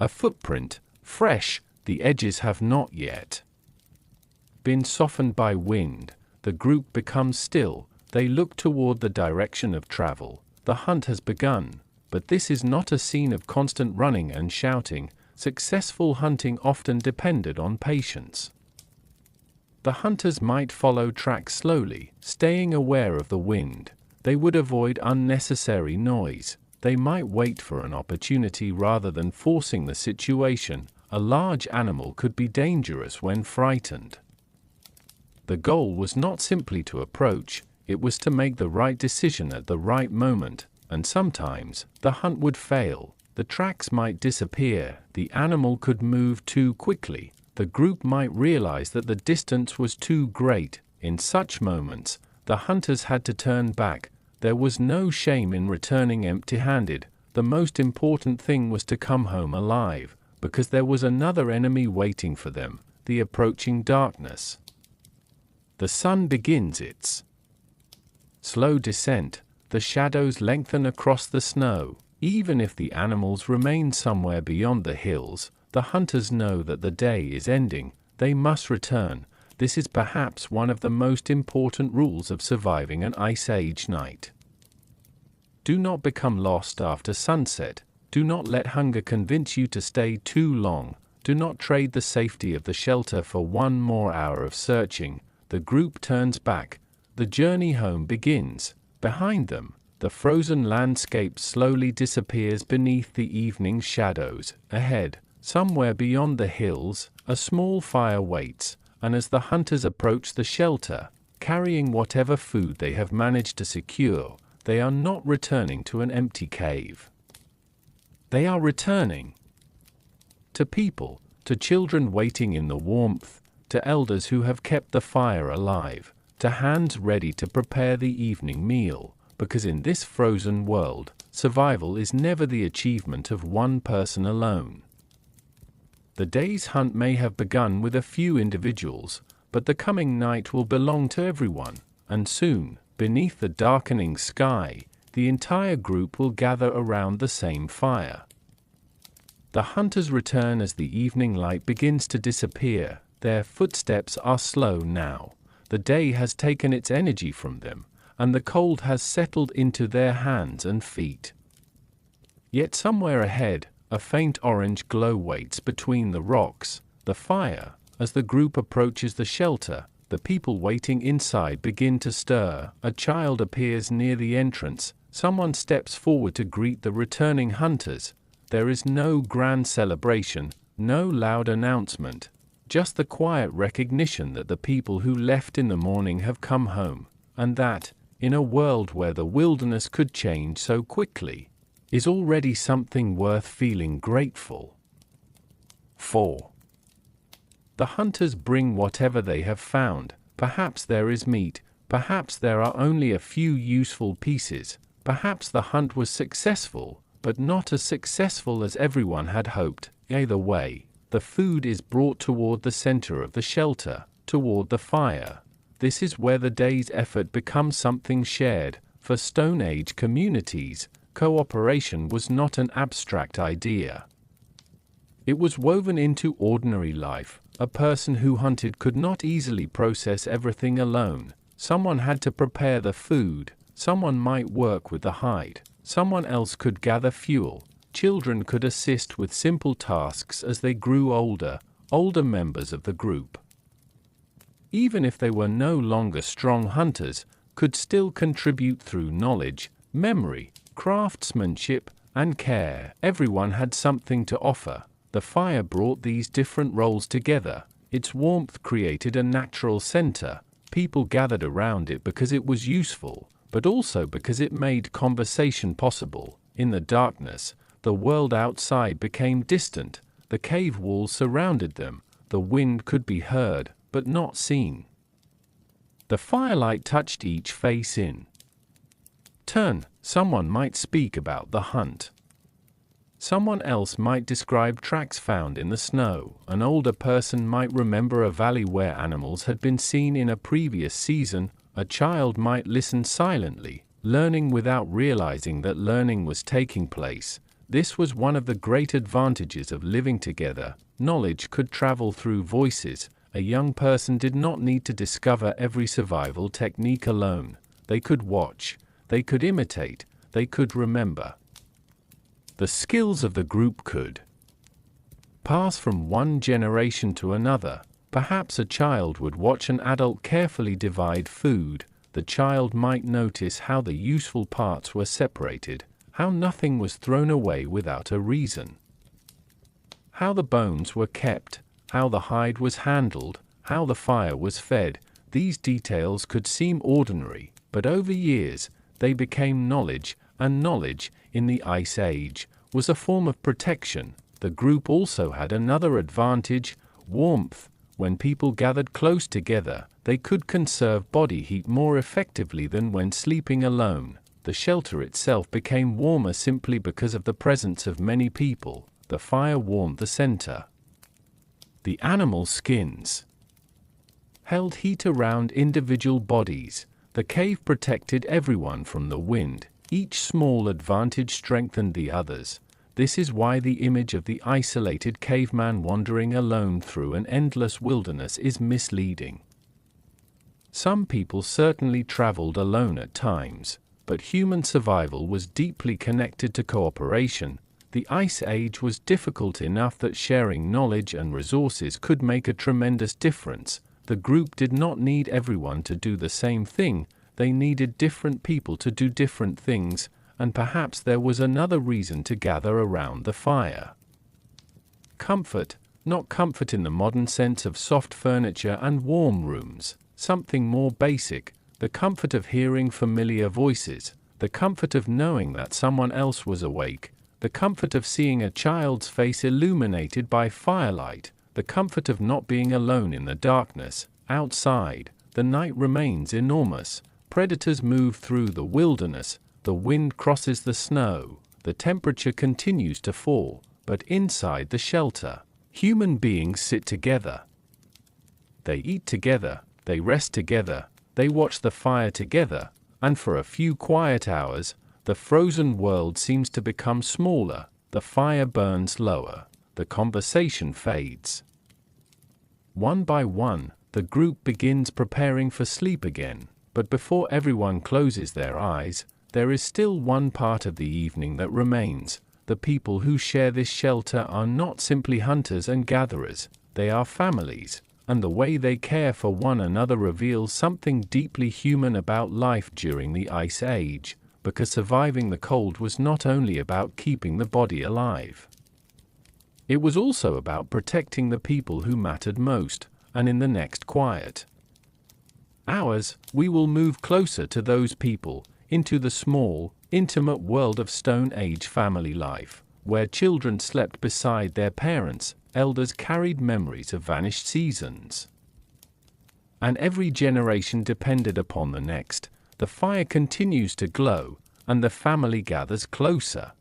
A footprint, fresh. The edges have not yet been softened by wind. The group becomes still. They look toward the direction of travel. The hunt has begun, but this is not a scene of constant running and shouting. Successful hunting often depended on patience. The hunters might follow tracks slowly, staying aware of the wind. They would avoid unnecessary noise. They might wait for an opportunity rather than forcing the situation. A large animal could be dangerous when frightened. The goal was not simply to approach. It was to make the right decision at the right moment, and sometimes the hunt would fail. The tracks might disappear. The animal could move too quickly. The group might realize that the distance was too great. In such moments, the hunters had to turn back. There was no shame in returning empty-handed. The most important thing was to come home alive, because there was another enemy waiting for them: the approaching darkness. The sun begins its slow descent. The shadows lengthen across the snow. Even if the animals remain somewhere beyond the hills, the hunters know that the day is ending. They must return. This is perhaps one of the most important rules of surviving an Ice Age night. Do not become lost after sunset. Do not let hunger convince you to stay too long. Do not trade the safety of the shelter for one more hour of searching. The group turns back. The journey home begins. Behind them, the frozen landscape slowly disappears beneath the evening shadows. Ahead, somewhere beyond the hills, a small fire waits, and as the hunters approach the shelter, carrying whatever food they have managed to secure, they are not returning to an empty cave. They are returning to people, to children waiting in the warmth, to elders who have kept the fire alive, to hands ready to prepare the evening meal, because in this frozen world, survival is never the achievement of one person alone. The day's hunt may have begun with a few individuals, but the coming night will belong to everyone, and soon, beneath the darkening sky, the entire group will gather around the same fire. The hunters return as the evening light begins to disappear. Their footsteps are slow now. The day has taken its energy from them, and the cold has settled into their hands and feet. Yet somewhere ahead, a faint orange glow waits between the rocks. The fire. As the group approaches the shelter, the people waiting inside begin to stir. A child appears near the entrance. Someone steps forward to greet the returning hunters. There is no grand celebration, no loud announcement, just the quiet recognition that the people who left in the morning have come home, and that, in a world where the wilderness could change so quickly, is already something worth feeling grateful for. The hunters bring whatever they have found. Perhaps there is meat, perhaps there are only a few useful pieces, perhaps the hunt was successful, but not as successful as everyone had hoped. Either way, the food is brought toward the center of the shelter, toward the fire. This is where the day's effort becomes something shared. For Stone Age communities, cooperation was not an abstract idea. It was woven into ordinary life. A person who hunted could not easily process everything alone. Someone had to prepare the food, someone might work with the hide, someone else could gather fuel. Children could assist with simple tasks as they grew older members of the group, even if they were no longer strong hunters, could still contribute through knowledge, memory, craftsmanship, and care. Everyone had something to offer. The fire brought these different roles together. Its warmth created a natural center. People gathered around it because it was useful, but also because it made conversation possible. In the darkness, the world outside became distant. The cave walls surrounded them. The wind could be heard, but not seen. The firelight touched each face in turn. Someone might speak about the hunt. Someone else might describe tracks found in the snow. An older person might remember a valley where animals had been seen in a previous season. A child might listen silently, learning without realizing that learning was taking place. This was one of the great advantages of living together. Knowledge could travel through voices. A young person did not need to discover every survival technique alone. They could watch, they could imitate, they could remember. The skills of the group could pass from one generation to another. Perhaps a child would watch an adult carefully divide food. The child might notice how the useful parts were separated, how nothing was thrown away without a reason, how the bones were kept, how the hide was handled, how the fire was fed. These details could seem ordinary, but over years, they became knowledge, and knowledge, in the Ice Age, was a form of protection. The group also had another advantage: warmth. When people gathered close together, they could conserve body heat more effectively than when sleeping alone. The shelter itself became warmer simply because of the presence of many people. The fire warmed the center. The animal skins held heat around individual bodies. The cave protected everyone from the wind. Each small advantage strengthened the others. This is why the image of the isolated caveman wandering alone through an endless wilderness is misleading. Some people certainly traveled alone at times, but human survival was deeply connected to cooperation. The Ice Age was difficult enough that sharing knowledge and resources could make a tremendous difference. The group did not need everyone to do the same thing. They needed different people to do different things, and perhaps there was another reason to gather around the fire. Comfort, not comfort in the modern sense of soft furniture and warm rooms. Something more basic, the comfort of hearing familiar voices, the comfort of knowing that someone else was awake, the comfort of seeing a child's face illuminated by firelight, the comfort of not being alone in the darkness. Outside, the night remains enormous. Predators move through the wilderness, the wind crosses the snow, the temperature continues to fall, but inside the shelter, human beings sit together. They eat together, they rest together, they watch the fire together, and for a few quiet hours, the frozen world seems to become smaller. The fire burns lower, the conversation fades. One by one, the group begins preparing for sleep again, but before everyone closes their eyes, there is still one part of the evening that remains. The people who share this shelter are not simply hunters and gatherers, they are families, and the way they care for one another reveals something deeply human about life during the Ice Age, because surviving the cold was not only about keeping the body alive. It was also about protecting the people who mattered most, and in the next quiet hours, we will move closer to those people, into the small, intimate world of Stone Age family life, where children slept beside their parents, elders carried memories of vanished seasons, and every generation depended upon the next. The fire continues to glow, and the family gathers closer.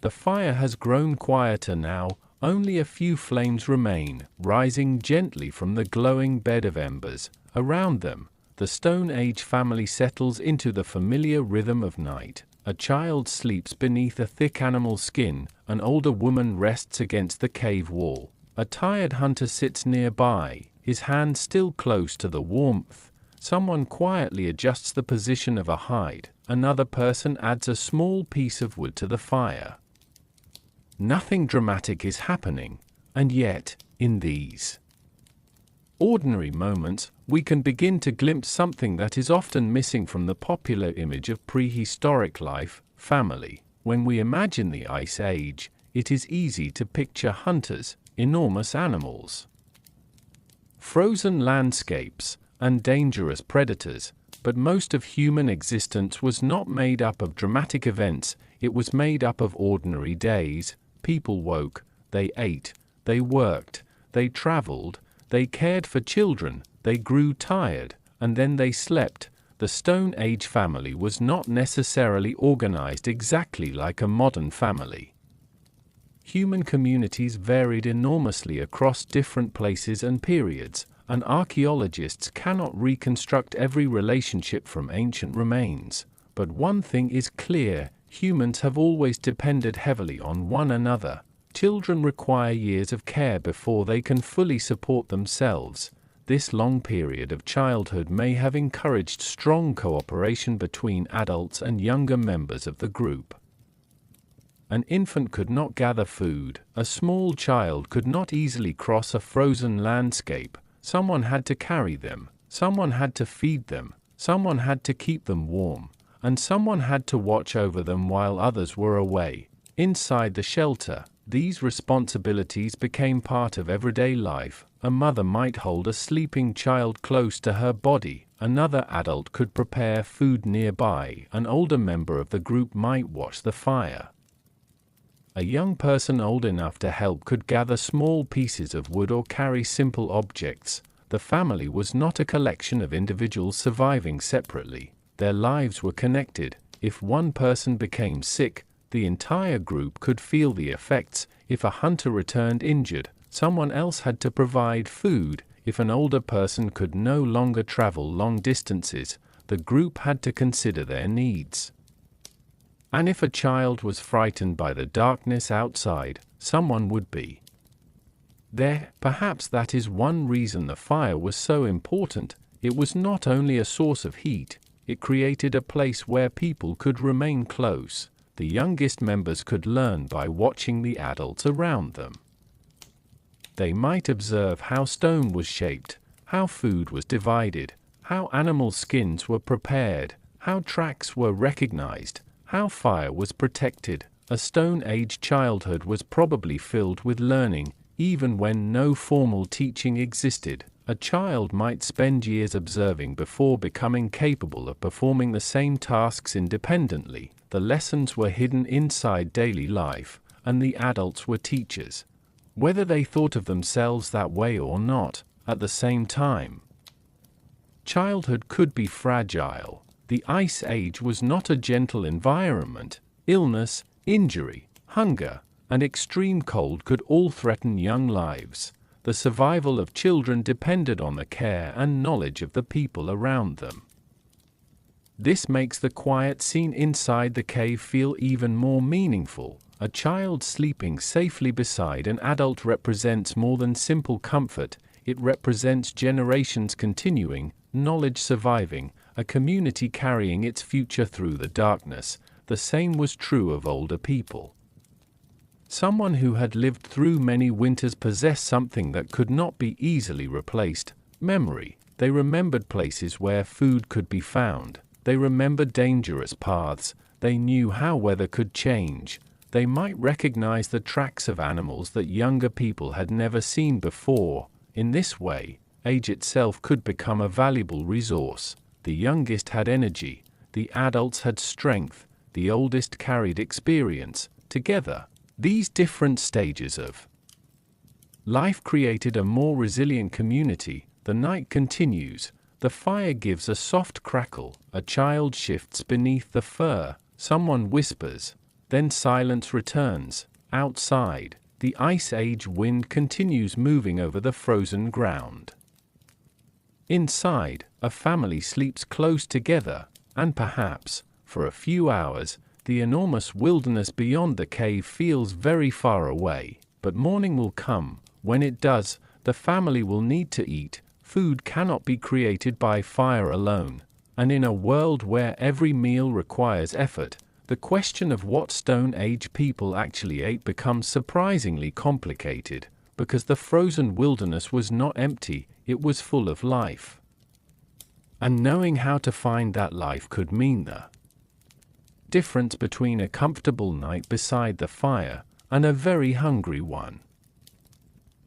The fire has grown quieter now, only a few flames remain, rising gently from the glowing bed of embers. Around them, the Stone Age family settles into the familiar rhythm of night. A child sleeps beneath a thick animal skin, an older woman rests against the cave wall. A tired hunter sits nearby, his hand still close to the warmth. Someone quietly adjusts the position of a hide, another person adds a small piece of wood to the fire. Nothing dramatic is happening, and yet, in these ordinary moments, we can begin to glimpse something that is often missing from the popular image of prehistoric life, family. When we imagine the Ice Age, it is easy to picture hunters, enormous animals, frozen landscapes, and dangerous predators, but most of human existence was not made up of dramatic events, it was made up of ordinary days. People woke, they ate, they worked, they traveled, they cared for children, they grew tired, and then they slept. The Stone Age family was not necessarily organized exactly like a modern family. Human communities varied enormously across different places and periods, and archaeologists cannot reconstruct every relationship from ancient remains. But one thing is clear, humans have always depended heavily on one another. Children require years of care before they can fully support themselves. This long period of childhood may have encouraged strong cooperation between adults and younger members of the group. An infant could not gather food, a small child could not easily cross a frozen landscape. Someone had to carry them, someone had to feed them, someone had to keep them warm, and someone had to watch over them while others were away. Inside the shelter, these responsibilities became part of everyday life. A mother might hold a sleeping child close to her body, another adult could prepare food nearby, an older member of the group might watch the fire. A young person old enough to help could gather small pieces of wood or carry simple objects. The family was not a collection of individuals surviving separately. Their lives were connected. If one person became sick, the entire group could feel the effects. If a hunter returned injured, someone else had to provide food. If an older person could no longer travel long distances, the group had to consider their needs. And if a child was frightened by the darkness outside, someone would be there. Perhaps that is one reason the fire was so important. It was not only a source of heat, it created a place where people could remain close. The youngest members could learn by watching the adults around them. They might observe how stone was shaped, how food was divided, how animal skins were prepared, how tracks were recognized, how fire was protected. A Stone Age childhood was probably filled with learning, even when no formal teaching existed. A child might spend years observing before becoming capable of performing the same tasks independently. The lessons were hidden inside daily life, and the adults were teachers, whether they thought of themselves that way or not. At the same time, childhood could be fragile. The Ice Age was not a gentle environment. Illness, injury, hunger, and extreme cold could all threaten young lives. The survival of children depended on the care and knowledge of the people around them. This makes the quiet scene inside the cave feel even more meaningful. A child sleeping safely beside an adult represents more than simple comfort. It represents generations continuing, knowledge surviving, a community carrying its future through the darkness. The same was true of older people. Someone who had lived through many winters possessed something that could not be easily replaced: memory. They remembered places where food could be found. They remembered dangerous paths. They knew how weather could change. They might recognize the tracks of animals that younger people had never seen before. In this way, age itself could become a valuable resource. The youngest had energy, the adults had strength, the oldest carried experience. Together, these different stages of life created a more resilient community. The night continues. The fire gives a soft crackle. A child shifts beneath the fur. Someone whispers. Then silence returns. Outside, the Ice Age wind continues moving over the frozen ground. Inside, a family sleeps close together, and perhaps, for a few hours, the enormous wilderness beyond the cave feels very far away. But morning will come. When it does, the family will need to eat. Food cannot be created by fire alone, and in a world where every meal requires effort, the question of what Stone Age people actually ate becomes surprisingly complicated, because the frozen wilderness was not empty, it was full of life. And knowing how to find that life could mean the difference between a comfortable night beside the fire and a very hungry one.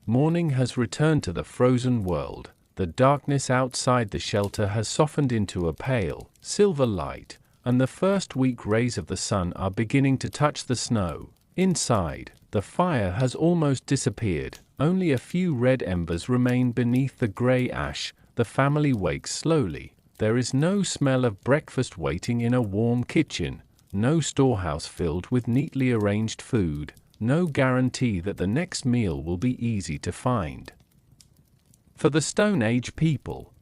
Morning has returned to the frozen world. The darkness outside the shelter has softened into a pale, silver light, and the first weak rays of the sun are beginning to touch the snow. Inside, the fire has almost disappeared. Only a few red embers remain beneath the gray ash. The family wakes slowly. There is no smell of breakfast waiting in a warm kitchen, no storehouse filled with neatly arranged food, no guarantee that the next meal will be easy to find. For the Stone Age people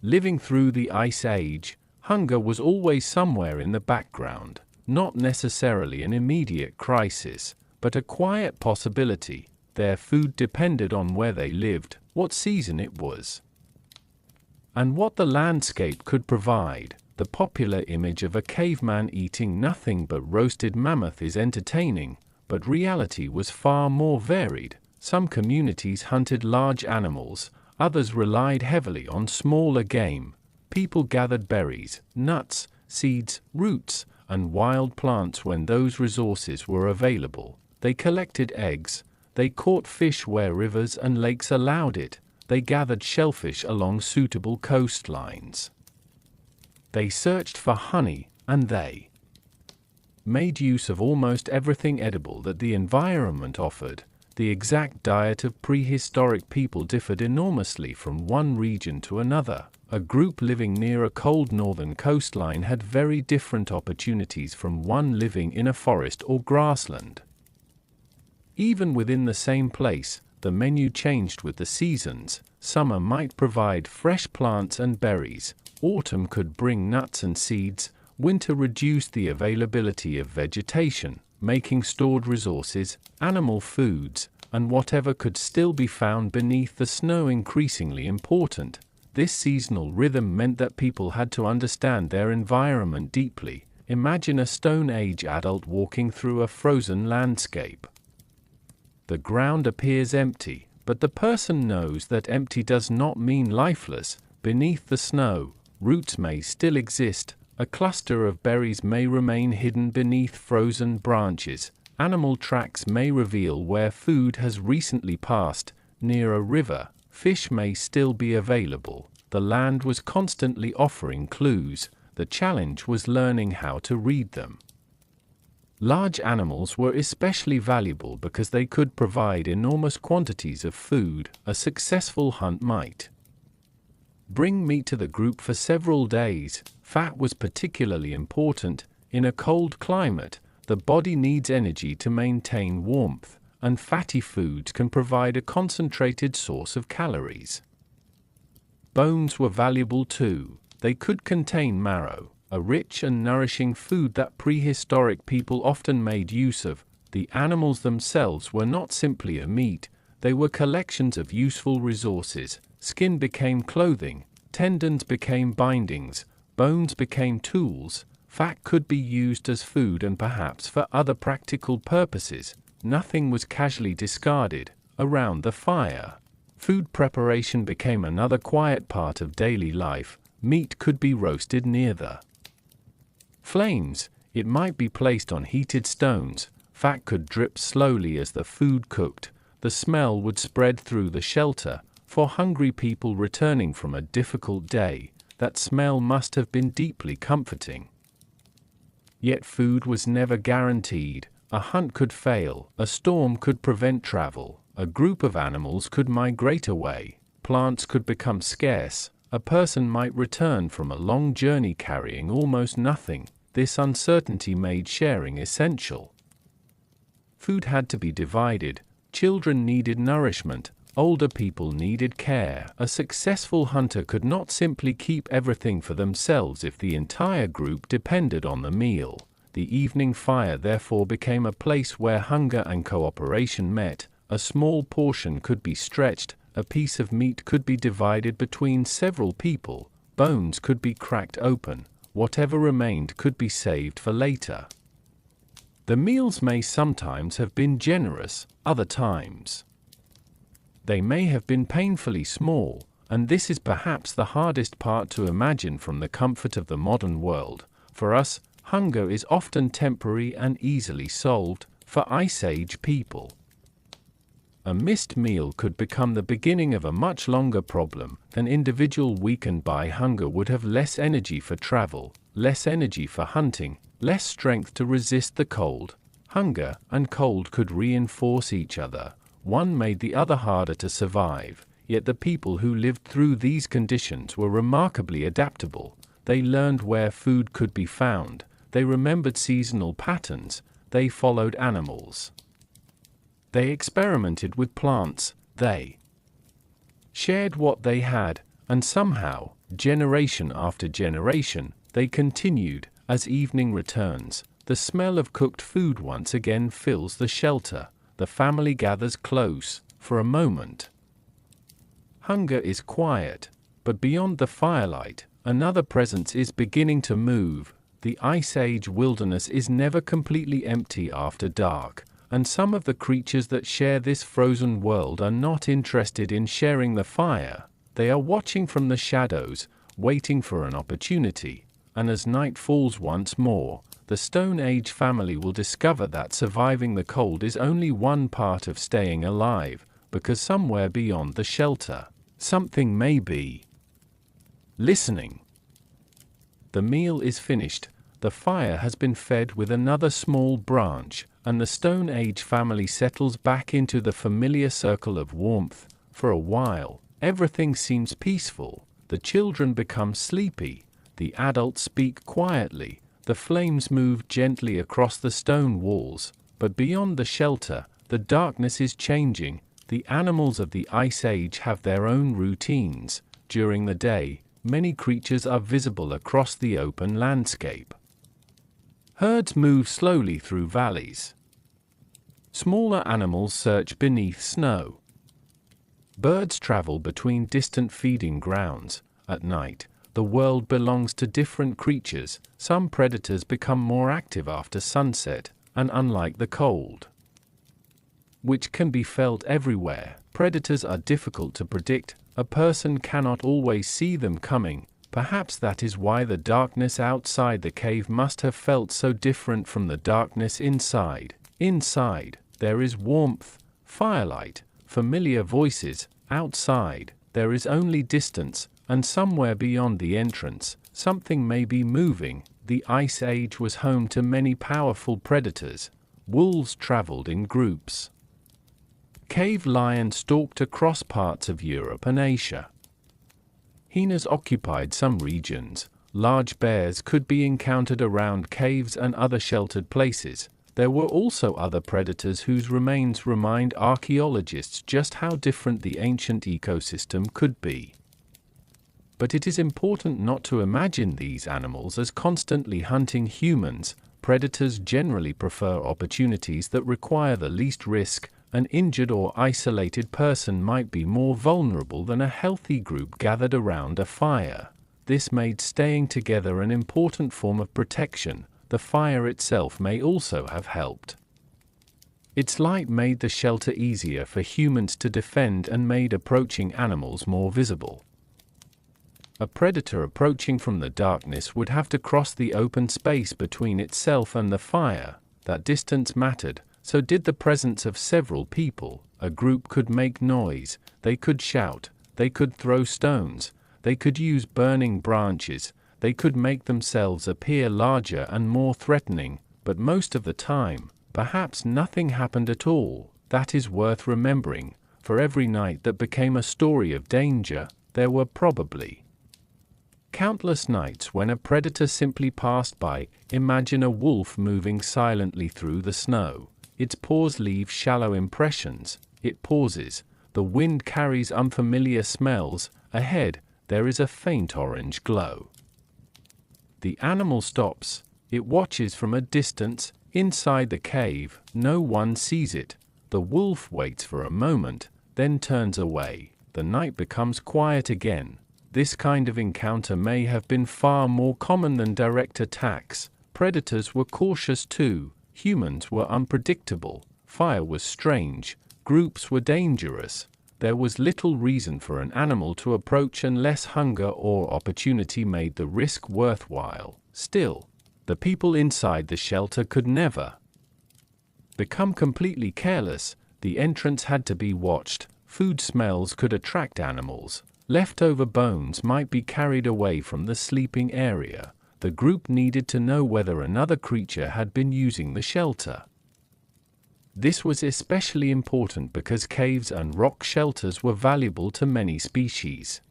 living through the Ice Age, hunger was always somewhere in the background, not necessarily an immediate crisis, but a quiet possibility. Their food depended on where they lived, what season it was, and what the landscape could provide. The popular image of a caveman eating nothing but roasted mammoth is entertaining, but reality was far more varied. Some communities hunted large animals, others relied heavily on smaller game. People gathered berries, nuts, seeds, roots, and wild plants when those resources were available. They collected eggs, they caught fish where rivers and lakes allowed it, they gathered shellfish along suitable coastlines. They searched for honey, and they made use of almost everything edible that the environment offered. The exact diet of prehistoric people differed enormously from one region to another. A group living near a cold northern coastline had very different opportunities from one living in a forest or grassland. Even within the same place, the menu changed with the seasons. Summer might provide fresh plants and berries, autumn could bring nuts and seeds, winter reduced the availability of vegetation, making stored resources, animal foods, and whatever could still be found beneath the snow increasingly important. This seasonal rhythm meant that people had to understand their environment deeply. Imagine a Stone Age adult walking through a frozen landscape. The ground appears empty, but the person knows that empty does not mean lifeless. Beneath the snow, roots may still exist, a cluster of berries may remain hidden beneath frozen branches, animal tracks may reveal where food has recently passed, near a river, fish may still be available. The land was constantly offering clues, the challenge was learning how to read them. Large animals were especially valuable because they could provide enormous quantities of food. A successful hunt might bring meat to the group for several days. Fat was particularly important. In a cold climate, the body needs energy to maintain warmth, and fatty foods can provide a concentrated source of calories. Bones were valuable too. They could contain marrow, a rich and nourishing food that prehistoric people often made use of. The animals themselves were not simply a meat, they were collections of useful resources. Skin became clothing, tendons became bindings, bones became tools. Fat could be used as food and perhaps for other practical purposes. Nothing was casually discarded. Around the fire, food preparation became another quiet part of daily life. Meat could be roasted near the flames, it might be placed on heated stones, fat could drip slowly as the food cooked, the smell would spread through the shelter. For hungry people returning from a difficult day, that smell must have been deeply comforting. Yet food was never guaranteed. A hunt could fail, a storm could prevent travel, a group of animals could migrate away, plants could become scarce, a person might return from a long journey carrying almost nothing. This uncertainty made sharing essential. Food had to be divided. Children needed nourishment, Older people needed care. A successful hunter could not simply keep everything for themselves if the entire group depended on the meal. The evening fire therefore became a place where hunger and cooperation met. A small portion could be stretched, a piece of meat could be divided between several people, bones could be cracked open, whatever remained could be saved for later. The meals may sometimes have been generous, other times they may have been painfully small, and this is perhaps the hardest part to imagine from the comfort of the modern world. For us, hunger is often temporary and easily solved. For Ice Age people, a missed meal could become the beginning of a much longer problem. An individual weakened by hunger would have less energy for travel, less energy for hunting, less strength to resist the cold. Hunger and cold could reinforce each other. One made the other harder to survive, yet the people who lived through these conditions were remarkably adaptable. They learned where food could be found, they remembered seasonal patterns, they followed animals. They experimented with plants, they shared what they had, and somehow, generation after generation, they continued. As evening returns, the smell of cooked food once again fills the shelter. The family gathers close, for a moment. Hunger is quiet, but beyond the firelight, another presence is beginning to move. The Ice Age wilderness is never completely empty after dark, and some of the creatures that share this frozen world are not interested in sharing the fire. They are watching from the shadows, waiting for an opportunity, and as night falls once more, the Stone Age family will discover that surviving the cold is only one part of staying alive, because somewhere beyond the shelter, something may be listening. The meal is finished, the fire has been fed with another small branch, and the Stone Age family settles back into the familiar circle of warmth. For a while, everything seems peaceful. The children become sleepy, the adults speak quietly. The flames move gently across the stone walls, but beyond the shelter, the darkness is changing. The animals of the Ice Age have their own routines. During the day, many creatures are visible across the open landscape. Herds move slowly through valleys. Smaller animals search beneath snow. Birds travel between distant feeding grounds. At night, the world belongs to different creatures. Some predators become more active after sunset, and unlike the cold, which can be felt everywhere, predators are difficult to predict. A person cannot always see them coming. Perhaps that is why the darkness outside the cave must have felt so different from the darkness inside. Inside, there is warmth, firelight, familiar voices. Outside, there is only distance, and somewhere beyond the entrance, something may be moving. The Ice Age was home to many powerful predators. Wolves traveled in groups. Cave lions stalked across parts of Europe and Asia. Hyenas occupied some regions. Large bears could be encountered around caves and other sheltered places. There were also other predators whose remains remind archaeologists just how different the ancient ecosystem could be. But it is important not to imagine these animals as constantly hunting humans. Predators generally prefer opportunities that require the least risk. An injured or isolated person might be more vulnerable than a healthy group gathered around a fire. This made staying together an important form of protection. The fire itself may also have helped. Its light made the shelter easier for humans to defend and made approaching animals more visible. A predator approaching from the darkness would have to cross the open space between itself and the fire. That distance mattered, so did the presence of several people. A group could make noise, they could shout, they could throw stones, they could use burning branches, they could make themselves appear larger and more threatening, but most of the time, perhaps nothing happened at all. That is worth remembering. For every night that became a story of danger, there were probably countless nights when a predator simply passed by. Imagine a wolf moving silently through the snow. Its paws leave shallow impressions. It pauses, The wind carries unfamiliar smells. Ahead, there is a faint orange glow. The animal stops. It watches from a distance. Inside the cave, no one sees it. The wolf waits for a moment, then turns away. The night becomes quiet again. This kind of encounter may have been far more common than direct attacks. Predators were cautious too. Humans were unpredictable. Fire was strange. Groups were dangerous. There was little reason for an animal to approach unless hunger or opportunity made the risk worthwhile. Still, the people inside the shelter could never become completely careless. The entrance had to be watched. Food smells could attract animals. Leftover bones might be carried away from the sleeping area. The group needed to know whether another creature had been using the shelter. This was especially important because caves and rock shelters were valuable to many species.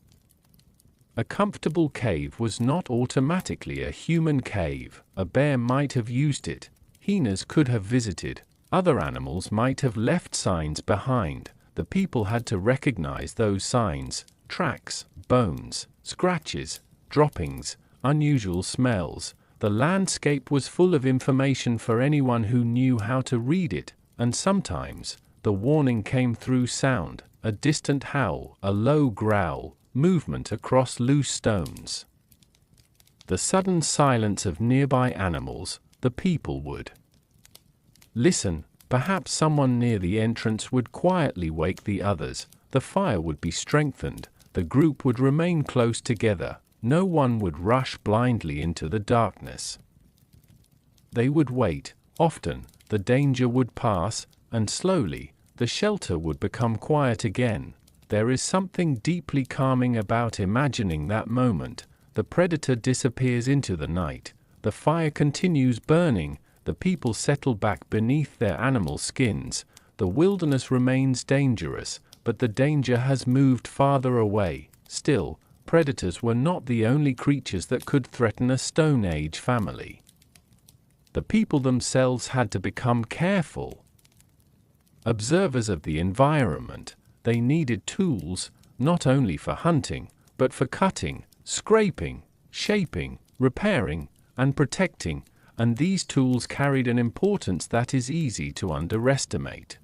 A comfortable cave was not automatically a human cave. A bear might have used it. Hyenas could have visited. Other animals might have left signs behind. The people had to recognize those signs: tracks, bones, scratches, droppings, unusual smells. The landscape was full of information for anyone who knew how to read it, and sometimes the warning came through sound: a distant howl, a low growl, movement across loose stones. The sudden silence of nearby animals. The people would listen. Perhaps someone near the entrance would quietly wake the others. The fire would be strengthened. The group would remain close together. No one would rush blindly into the darkness. They would wait. Often, the danger would pass, and slowly, the shelter would become quiet again. There is something deeply calming about imagining that moment. The predator disappears into the night. The fire continues burning. The people settle back beneath their animal skins. The wilderness remains dangerous, but the danger has moved farther away. Still, predators were not the only creatures that could threaten a Stone Age family. The people themselves had to become careful observers of the environment. They needed tools, not only for hunting, but for cutting, scraping, shaping, repairing, and protecting, and these tools carried an importance that is easy to underestimate.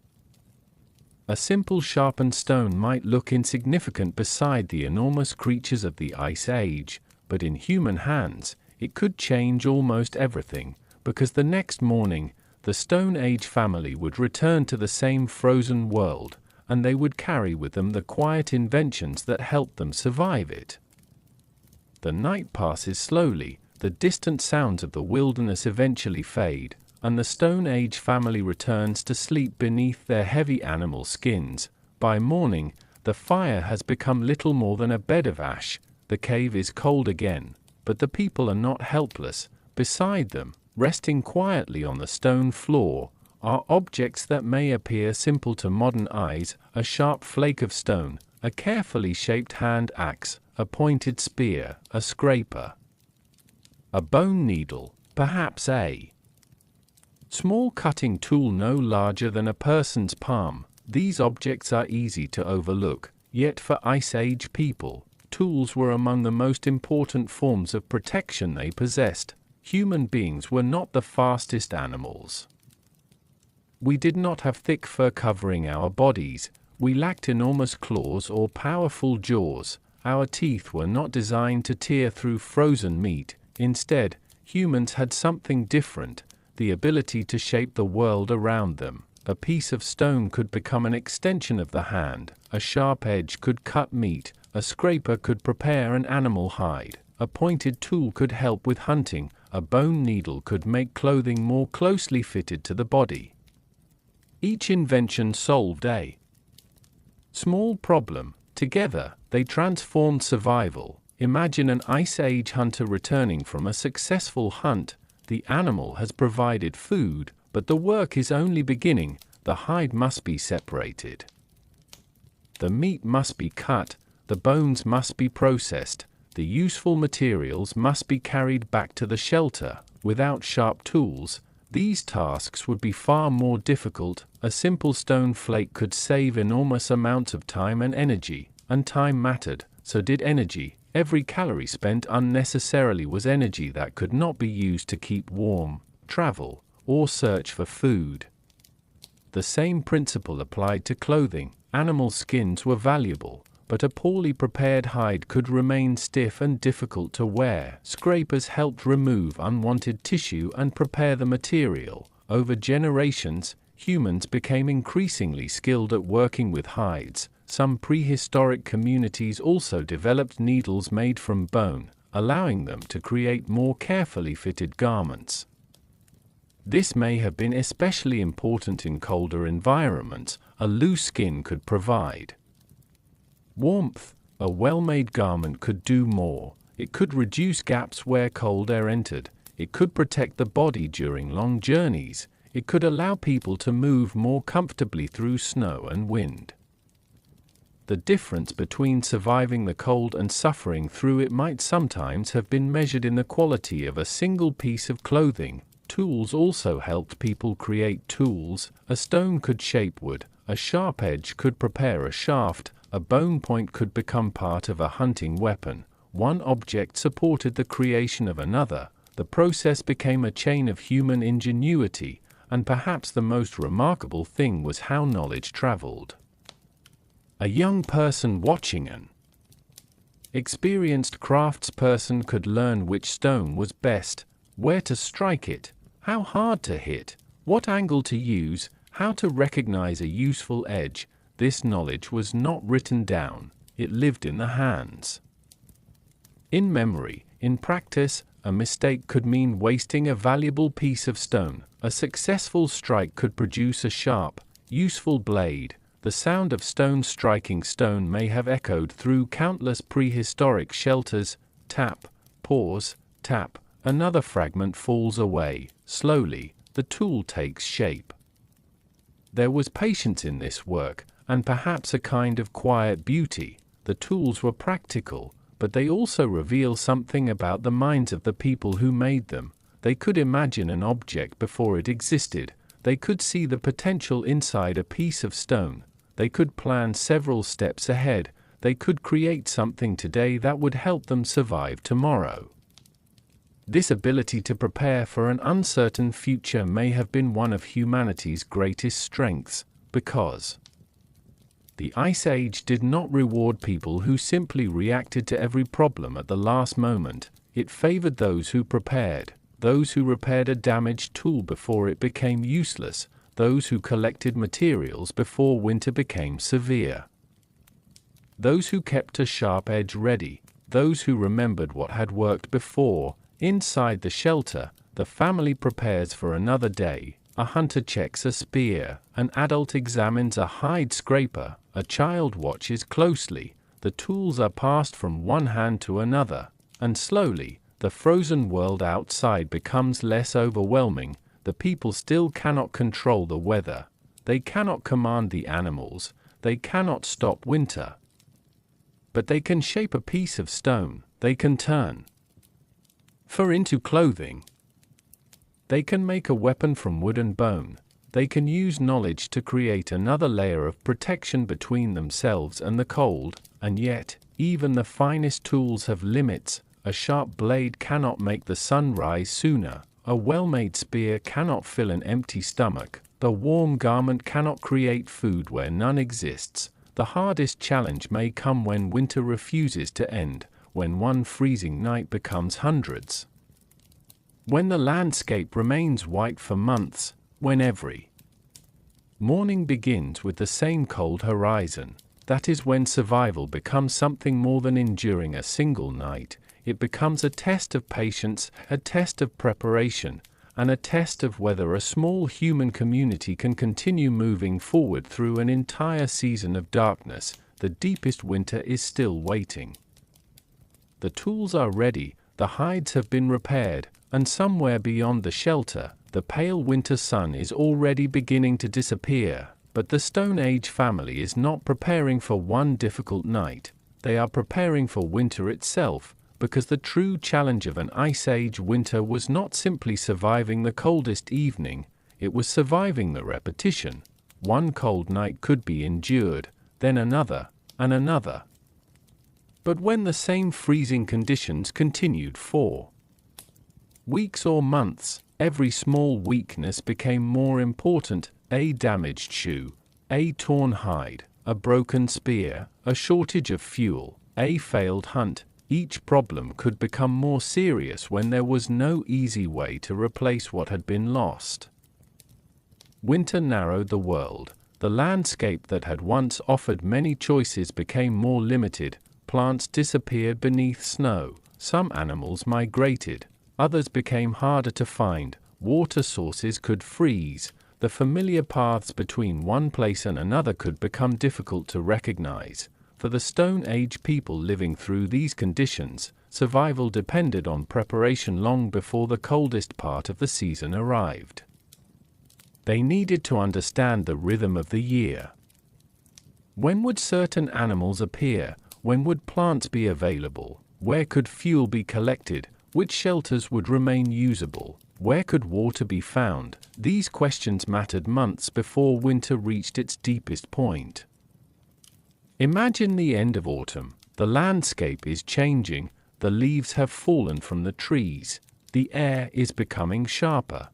A simple sharpened stone might look insignificant beside the enormous creatures of the Ice Age, but in human hands, it could change almost everything, because the next morning, the Stone Age family would return to the same frozen world, and they would carry with them the quiet inventions that helped them survive it. The night passes slowly. The distant sounds of the wilderness eventually fade, and the Stone Age family returns to sleep beneath their heavy animal skins. By morning, the fire has become little more than a bed of ash. The cave is cold again, but the people are not helpless. Beside them, resting quietly on the stone floor, are objects that may appear simple to modern eyes: a sharp flake of stone, a carefully shaped hand axe, a pointed spear, a scraper, a bone needle, perhaps a small cutting tool no larger than a person's palm. These objects are easy to overlook, yet for Ice Age people, tools were among the most important forms of protection they possessed. Human beings were not the fastest animals. We did not have thick fur covering our bodies. We lacked enormous claws or powerful jaws. Our teeth were not designed to tear through frozen meat. Instead, humans had something different: the ability to shape the world around them. A piece of stone could become an extension of the hand, a sharp edge could cut meat, a scraper could prepare an animal hide, a pointed tool could help with hunting, a bone needle could make clothing more closely fitted to the body. Each invention solved a small problem. Together, they transformed survival. Imagine an Ice Age hunter returning from a successful hunt. The animal has provided food, but the work is only beginning. The hide must be separated. The meat must be cut. The bones must be processed. The useful materials must be carried back to the shelter. Without sharp tools, These tasks would be far more difficult. A simple stone flake could save enormous amounts of time and energy, and time mattered, so did energy. Every calorie spent unnecessarily was energy that could not be used to keep warm, travel, or search for food. The same principle applied to clothing. Animal skins were valuable, but a poorly prepared hide could remain stiff and difficult to wear. Scrapers helped remove unwanted tissue and prepare the material. Over generations, humans became increasingly skilled at working with hides. Some prehistoric communities also developed needles made from bone, allowing them to create more carefully fitted garments. This may have been especially important in colder environments. A loose skin could provide warmth. A well-made garment could do more. It could reduce gaps where cold air entered. It could protect the body during long journeys. It could allow people to move more comfortably through snow and wind. The difference between surviving the cold and suffering through it might sometimes have been measured in the quality of a single piece of clothing. Tools also helped people create tools. A stone could shape wood. A sharp edge could prepare a shaft. A bone point could become part of a hunting weapon. One object supported the creation of another. The process became a chain of human ingenuity, and perhaps the most remarkable thing was how knowledge traveled. A young person watching an experienced craftsperson could learn which stone was best, where to strike it, how hard to hit, what angle to use, how to recognize a useful edge. This knowledge was not written down, it lived in the hands. In memory, in practice, a mistake could mean wasting a valuable piece of stone. A successful strike could produce a sharp, useful blade. The sound of stone striking stone may have echoed through countless prehistoric shelters. Tap, pause, tap. Another fragment falls away. Slowly, the tool takes shape. There was patience in this work, and perhaps a kind of quiet beauty. The tools were practical, but they also reveal something about the minds of the people who made them. They could imagine an object before it existed. They could see the potential inside a piece of stone. They could plan several steps ahead. They could create something today that would help them survive tomorrow. This ability to prepare for an uncertain future may have been one of humanity's greatest strengths, because the Ice Age did not reward people who simply reacted to every problem at the last moment. It favored those who prepared, those who repaired a damaged tool before it became useless, those who collected materials before winter became severe, those who kept a sharp edge ready, those who remembered what had worked before. Inside the shelter, the family prepares for another day. A hunter checks a spear, an adult examines a hide scraper, a child watches closely. The tools are passed from one hand to another, and slowly, the frozen world outside becomes less overwhelming. The people still cannot control the weather. They cannot command the animals. They cannot stop winter. But they can shape a piece of stone. They can turn fur into clothing. They can make a weapon from wood and bone. They can use knowledge to create another layer of protection between themselves and the cold. And yet, even the finest tools have limits. A sharp blade cannot make the sun rise sooner. A well-made spear cannot fill an empty stomach. The warm garment cannot create food where none exists. The hardest challenge may come when winter refuses to end, when one freezing night becomes hundreds, when the landscape remains white for months, when every morning begins with the same cold horizon. That is when survival becomes something more than enduring a single night. It becomes a test of patience, a test of preparation, and a test of whether a small human community can continue moving forward through an entire season of darkness. The deepest winter is still waiting. The tools are ready, the hides have been repaired, and somewhere beyond the shelter, the pale winter sun is already beginning to disappear. But the Stone Age family is not preparing for one difficult night. They are preparing for winter itself. because the true challenge of an Ice Age winter was not simply surviving the coldest evening, it was surviving the repetition. One cold night could be endured, then another, and another. But when the same freezing conditions continued for weeks or months, every small weakness became more important: a damaged shoe, a torn hide, a broken spear, a shortage of fuel, a failed hunt. Each problem could become more serious when there was no easy way to replace what had been lost. Winter narrowed the world. The landscape that had once offered many choices became more limited. Plants disappeared beneath snow, some animals migrated, others became harder to find, water sources could freeze, the familiar paths between one place and another could become difficult to recognize. For the Stone Age people living through these conditions, survival depended on preparation long before the coldest part of the season arrived. They needed to understand the rhythm of the year. When would certain animals appear? When would plants be available? Where could fuel be collected? Which shelters would remain usable? Where could water be found? These questions mattered months before winter reached its deepest point. Imagine the end of autumn. The landscape is changing. The leaves have fallen from the trees. The air is becoming sharper.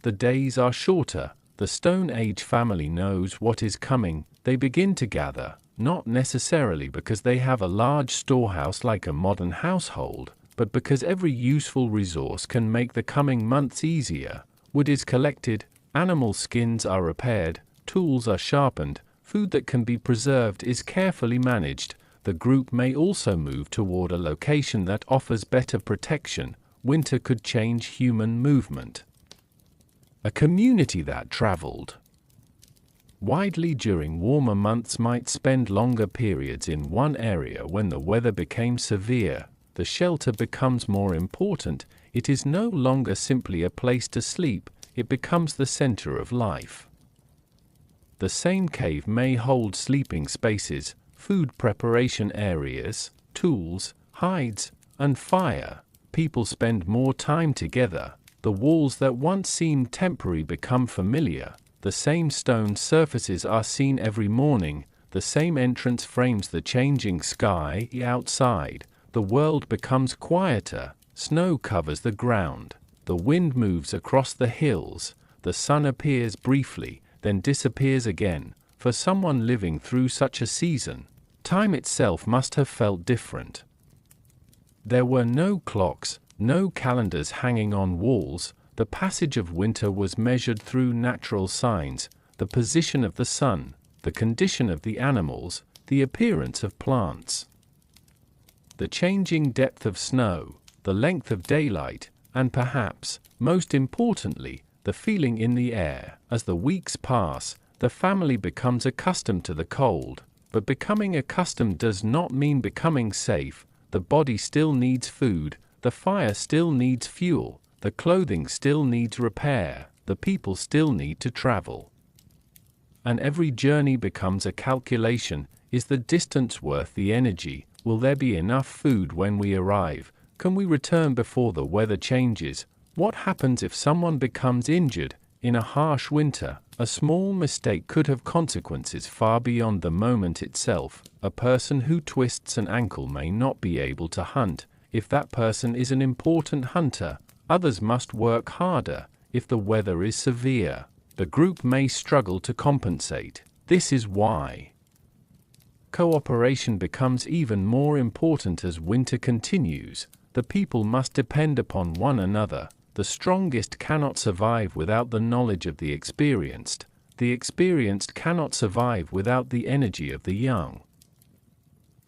The days are shorter. The Stone Age family knows what is coming. They begin to gather, not necessarily because they have a large storehouse like a modern household, but because every useful resource can make the coming months easier. Wood is collected, animal skins are repaired, tools are sharpened, food that can be preserved is carefully managed. The group may also move toward a location that offers better protection. Winter could change human movement. A community that traveled widely during warmer months might spend longer periods in one area. When the weather became severe, the shelter becomes more important. It is no longer simply a place to sleep, it becomes the center of life. The same cave may hold sleeping spaces, food preparation areas, tools, hides, and fire. People spend more time together. The walls that once seemed temporary become familiar. The same stone surfaces are seen every morning. The same entrance frames the changing sky outside. The world becomes quieter. Snow covers the ground. The wind moves across the hills. The sun appears briefly, then disappears again. For someone living through such a season, time itself must have felt different. There were no clocks, no calendars hanging on walls. The passage of winter was measured through natural signs: the position of the sun, the condition of the animals, the appearance of plants, the changing depth of snow, the length of daylight, and perhaps, most importantly, the feeling in the air. As the weeks pass, the family becomes accustomed to the cold, but becoming accustomed does not mean becoming safe. The body still needs food, the fire still needs fuel, the clothing still needs repair, the people still need to travel. And every journey becomes a calculation. Is the distance worth the energy? Will there be enough food when we arrive? Can we return before the weather changes? What happens if someone becomes injured? In a harsh winter, a small mistake could have consequences far beyond the moment itself. A person who twists an ankle may not be able to hunt. If that person is an important hunter, others must work harder. If the weather is severe, the group may struggle to compensate. This is why cooperation becomes even more important as winter continues. The people must depend upon one another. The strongest cannot survive without the knowledge of the experienced. The experienced cannot survive without the energy of the young.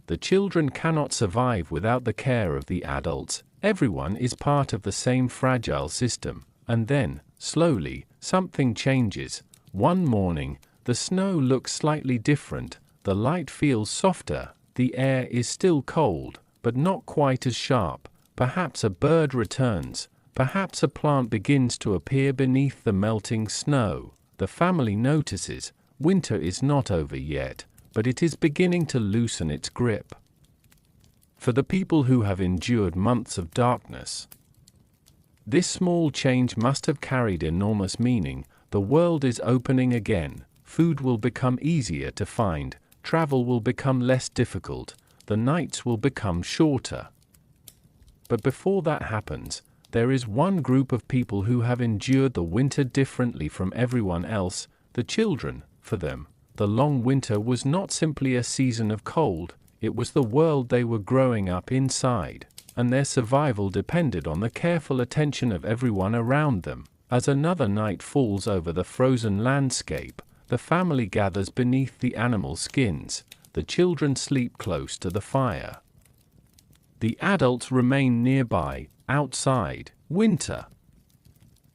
The children cannot survive without the care of the adults. Everyone is part of the same fragile system. And then, slowly, something changes. One morning, the snow looks slightly different. The light feels softer. The air is still cold, but not quite as sharp. Perhaps a bird returns. Perhaps a plant begins to appear beneath the melting snow. The family notices winter is not over yet, but it is beginning to loosen its grip. for the people who have endured months of darkness. This small change must have carried enormous meaning. The world is opening again, food will become easier to find, travel will become less difficult, the nights will become shorter. But before that happens, there is one group of people who have endured the winter differently from everyone else, the children. For them, the long winter was not simply a season of cold, it was the world they were growing up inside, and their survival depended on the careful attention of everyone around them. As another night falls over the frozen landscape, the family gathers beneath the animal skins, the children sleep close to the fire. The adults remain nearby, outside. Winter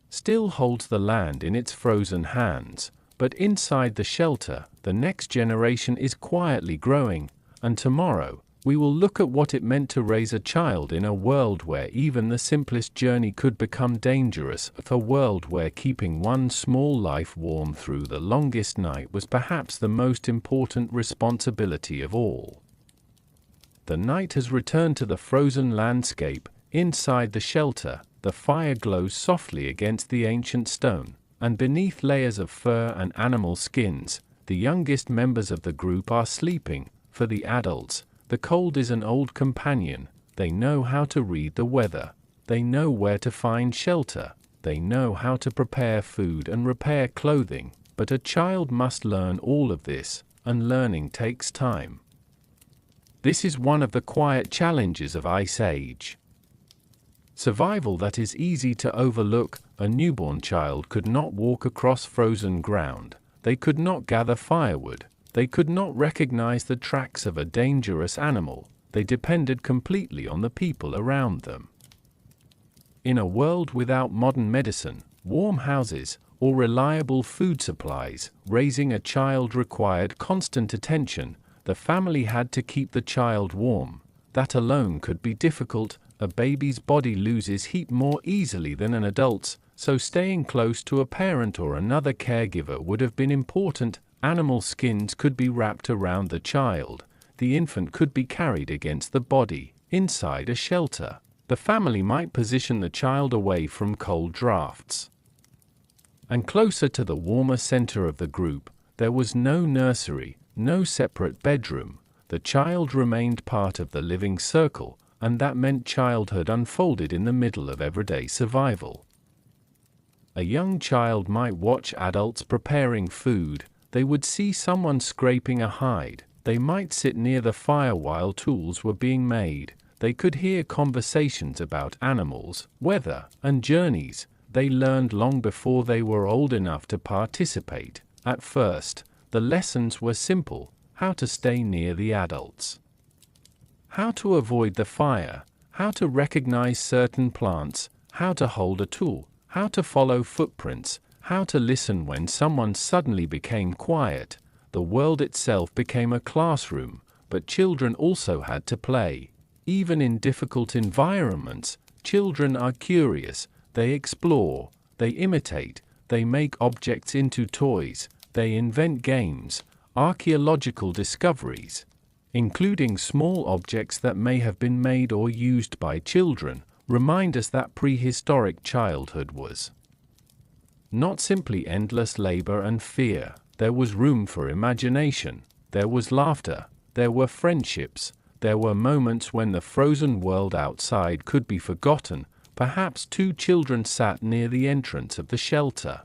still holds the land in its frozen hands, but inside the shelter, the next generation is quietly growing, and tomorrow, we will look at what it meant to raise a child in a world where even the simplest journey could become dangerous, a world where keeping one small life warm through the longest night was perhaps the most important responsibility of all. The night has returned to the frozen landscape. Inside the shelter, the fire glows softly against the ancient stone, and beneath layers of fur and animal skins, the youngest members of the group are sleeping. For the adults, the cold is an old companion. They know how to read the weather. They know where to find shelter. They know how to prepare food and repair clothing. But a child must learn all of this, and learning takes time. This is one of the quiet challenges of Ice Age. Survival that is easy to overlook. A newborn child could not walk across frozen ground. They could not gather firewood. They could not recognize the tracks of a dangerous animal. They depended completely on the people around them. In a world without modern medicine, warm houses, or reliable food supplies, raising a child required constant attention. The family had to keep the child warm. That alone could be difficult. A baby's body loses heat more easily than an adult's, so staying close to a parent or another caregiver would have been important. Animal skins could be wrapped around the child. The infant could be carried against the body. Inside a shelter, the family might position the child away from cold drafts. And closer to the warmer center of the group, there was no nursery, no separate bedroom. The child remained part of the living circle, and that meant childhood unfolded in the middle of everyday survival. A young child might watch adults preparing food. They would see someone scraping a hide. They might sit near the fire while tools were being made. They could hear conversations about animals, weather, and journeys. They learned long before they were old enough to participate. At first, the lessons were simple: how to stay near the adults, how to avoid the fire, how to recognize certain plants, how to hold a tool, how to follow footprints, how to listen when someone suddenly became quiet. The world itself became a classroom, but children also had to play. Even in difficult environments, children are curious. They explore, they imitate, they make objects into toys, they invent games, archaeological discoveries, including small objects that may have been made or used by children, remind us that prehistoric childhood was not simply endless labor and fear. There was room for imagination, there was laughter, there were friendships, there were moments when the frozen world outside could be forgotten. Perhaps two children sat near the entrance of the shelter,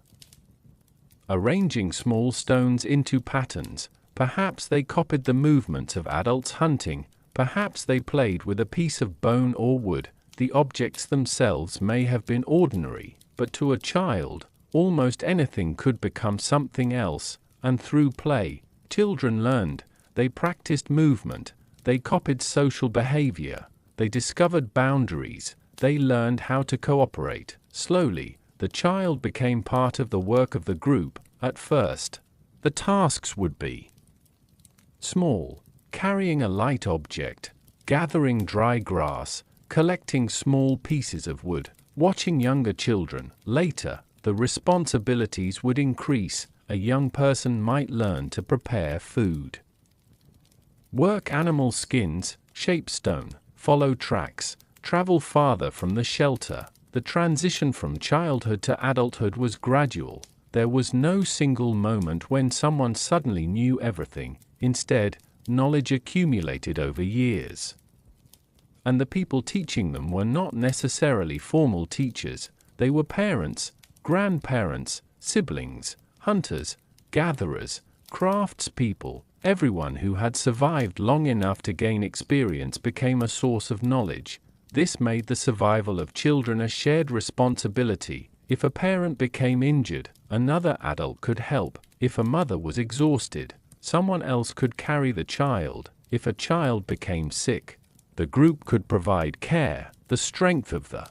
arranging small stones into patterns. Perhaps they copied the movements of adults hunting. Perhaps they played with a piece of bone or wood. The objects themselves may have been ordinary, but to a child, almost anything could become something else. And through play, children learned. They practiced movement. They copied social behavior. They discovered boundaries. They learned how to cooperate. Slowly, the child became part of the work of the group. At first, the tasks would be small: carrying a light object, gathering dry grass, collecting small pieces of wood, watching younger children. Later, the responsibilities would increase. A young person might learn to prepare food, work animal skins, shape stone, follow tracks, travel farther from the shelter. The transition from childhood to adulthood was gradual. There was no single moment when someone suddenly knew everything. Instead, knowledge accumulated over years. And the people teaching them were not necessarily formal teachers. They were parents, grandparents, siblings, hunters, gatherers, craftspeople. Everyone who had survived long enough to gain experience became a source of knowledge. This made the survival of children a shared responsibility. If a parent became injured, another adult could help. If a mother was exhausted, someone else could carry the child. If a child became sick, the group could provide care. The strength of the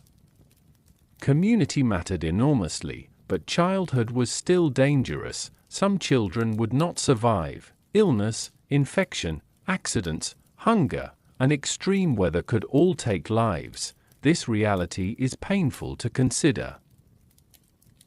community mattered enormously, but childhood was still dangerous. Some children would not survive. Illness, infection, accidents, hunger, and extreme weather could all take lives. This reality is painful to consider.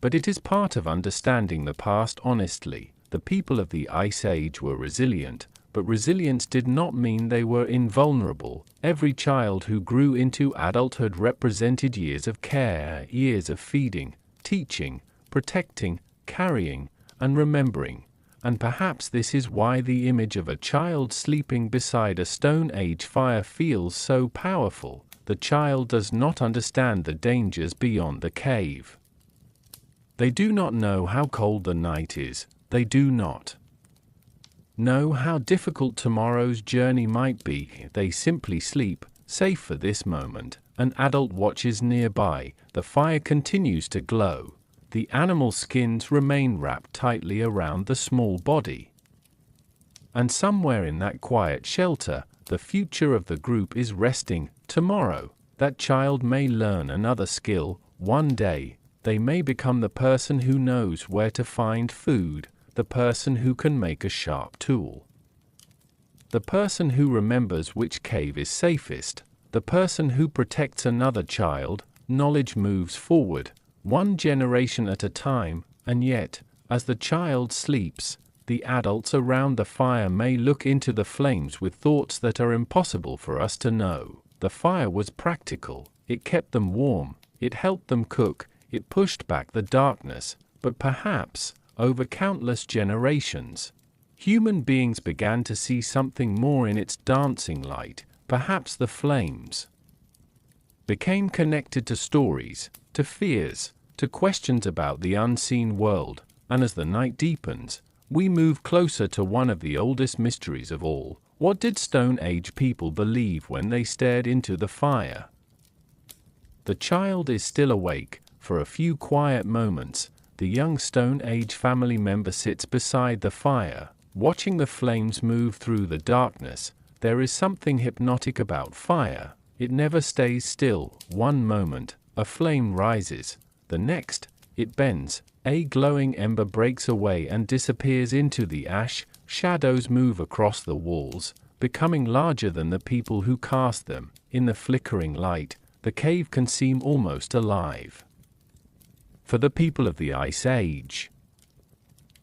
But it is part of understanding the past honestly. The people of the Ice Age were resilient, but resilience did not mean they were invulnerable. Every child who grew into adulthood represented years of care, years of feeding, teaching, protecting, carrying, and remembering. And perhaps this is why the image of a child sleeping beside a Stone Age fire feels so powerful. The child does not understand the dangers beyond the cave. They do not know how cold the night is. They do not know how difficult tomorrow's journey might be. They simply sleep, safe for this moment. An adult watches nearby. The fire continues to glow. The animal skins remain wrapped tightly around the small body. And somewhere in that quiet shelter, the future of the group is resting. Tomorrow, that child may learn another skill. One day, they may become the person who knows where to find food, the person who can make a sharp tool, the person who remembers which cave is safest, the person who protects another child. Knowledge moves forward, one generation at a time, and yet, as the child sleeps, the adults around the fire may look into the flames with thoughts that are impossible for us to know. The fire was practical. It kept them warm. It helped them cook. It pushed back the darkness. But perhaps, over countless generations, human beings began to see something more in its dancing light. Perhaps the flames became connected to stories, to fears, to questions about the unseen world, and as the night deepens, we move closer to one of the oldest mysteries of all. What did Stone Age people believe when they stared into the fire? The child is still awake. For a few quiet moments, the young Stone Age family member sits beside the fire, watching the flames move through the darkness. There is something hypnotic about fire. It never stays still. One moment, a flame rises. The next, it bends. A glowing ember breaks away and disappears into the ash. Shadows move across the walls, becoming larger than the people who cast them. In the flickering light, the cave can seem almost alive. For the people of the Ice Age,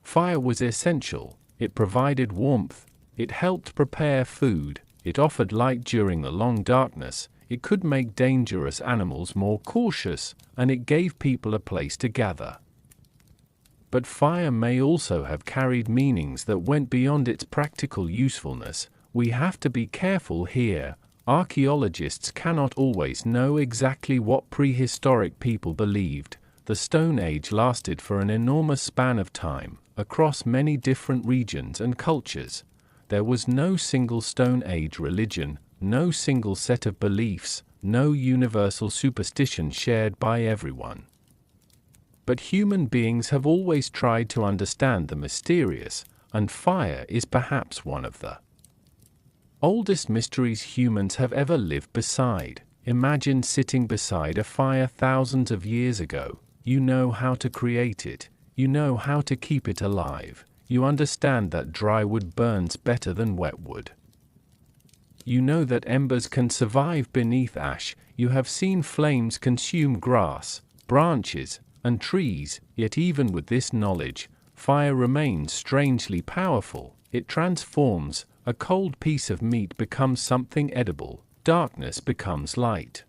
fire was essential. It provided warmth. It helped prepare food. It offered light during the long darkness. It could make dangerous animals more cautious, and it gave people a place to gather. But fire may also have carried meanings that went beyond its practical usefulness. We have to be careful here. Archaeologists cannot always know exactly what prehistoric people believed. The Stone Age lasted for an enormous span of time, across many different regions and cultures. There was no single Stone Age religion, no single set of beliefs, no universal superstition shared by everyone. But human beings have always tried to understand the mysterious, and fire is perhaps one of the oldest mysteries humans have ever lived beside. Imagine sitting beside a fire thousands of years ago. You know how to create it. You know how to keep it alive. You understand that dry wood burns better than wet wood. You know that embers can survive beneath ash. You have seen flames consume grass, branches, and trees. Yet even with this knowledge, fire remains strangely powerful. It transforms. A cold piece of meat becomes something edible. darkness becomes light.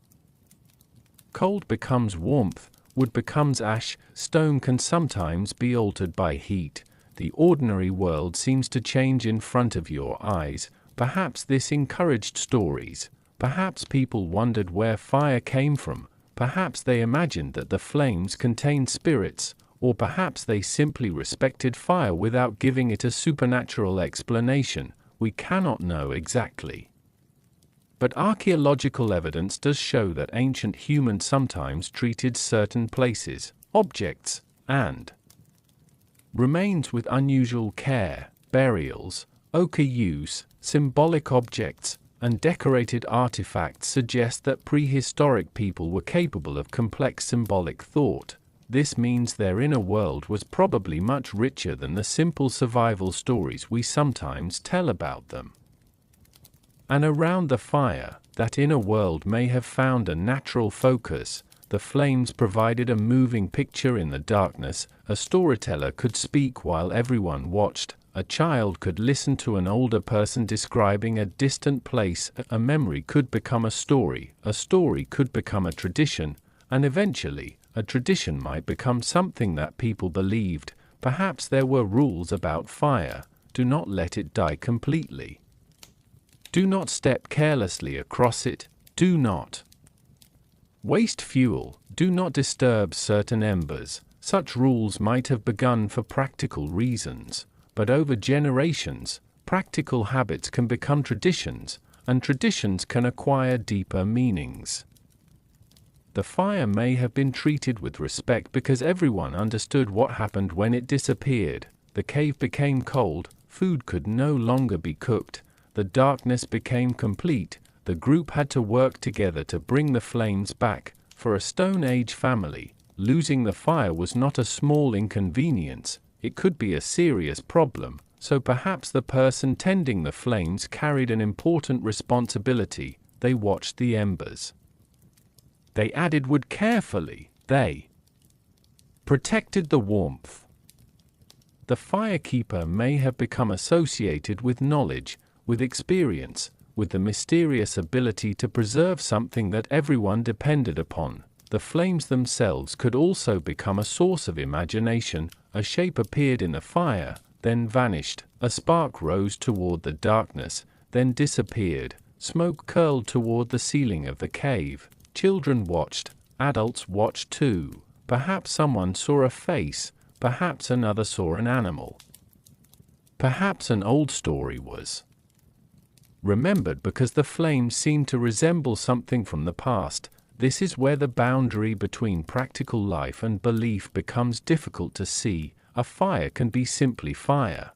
Cold becomes warmth, wood becomes ash, stone can sometimes be altered by heat. The ordinary world seems to change in front of your eyes. Perhaps this encouraged stories. Perhaps people wondered where fire came from. Perhaps they imagined that the flames contained spirits, or perhaps they simply respected fire without giving it a supernatural explanation. We cannot know exactly. But archaeological evidence does show that ancient humans sometimes treated certain places, objects, and remains with unusual care. Burials, ochre use, symbolic objects, and decorated artifacts suggest that prehistoric people were capable of complex symbolic thought. This means their inner world was probably much richer than the simple survival stories we sometimes tell about them. And around the fire, that inner world may have found a natural focus. The flames provided a moving picture in the darkness. A storyteller could speak while everyone watched. A child could listen to an older person describing a distant place. A memory could become a story could become a tradition, and eventually, a tradition might become something that people believed. Perhaps there were rules about fire. Do not let it die completely. Do not step carelessly across it. Do not waste fuel. Do not disturb certain embers. Such rules might have begun for practical reasons, but over generations, practical habits can become traditions, and traditions can acquire deeper meanings. The fire may have been treated with respect because everyone understood what happened when it disappeared. The cave became cold, food could no longer be cooked, the darkness became complete. The group had to work together to bring the flames back. For a Stone Age family, losing the fire was not a small inconvenience, it could be a serious problem, so perhaps the person tending the flames carried an important responsibility. They watched the embers. They added wood carefully. They protected the warmth. The firekeeper may have become associated with knowledge, with experience, with the mysterious ability to preserve something that everyone depended upon. The flames themselves could also become a source of imagination. A shape appeared in the fire, then vanished. A spark rose toward the darkness, then disappeared. Smoke curled toward the ceiling of the cave. Children watched. Adults watched too. Perhaps someone saw a face. Perhaps another saw an animal. Perhaps an old story was remembered because the flames seemed to resemble something from the past. This is where the boundary between practical life and belief becomes difficult to see. A fire can be simply fire.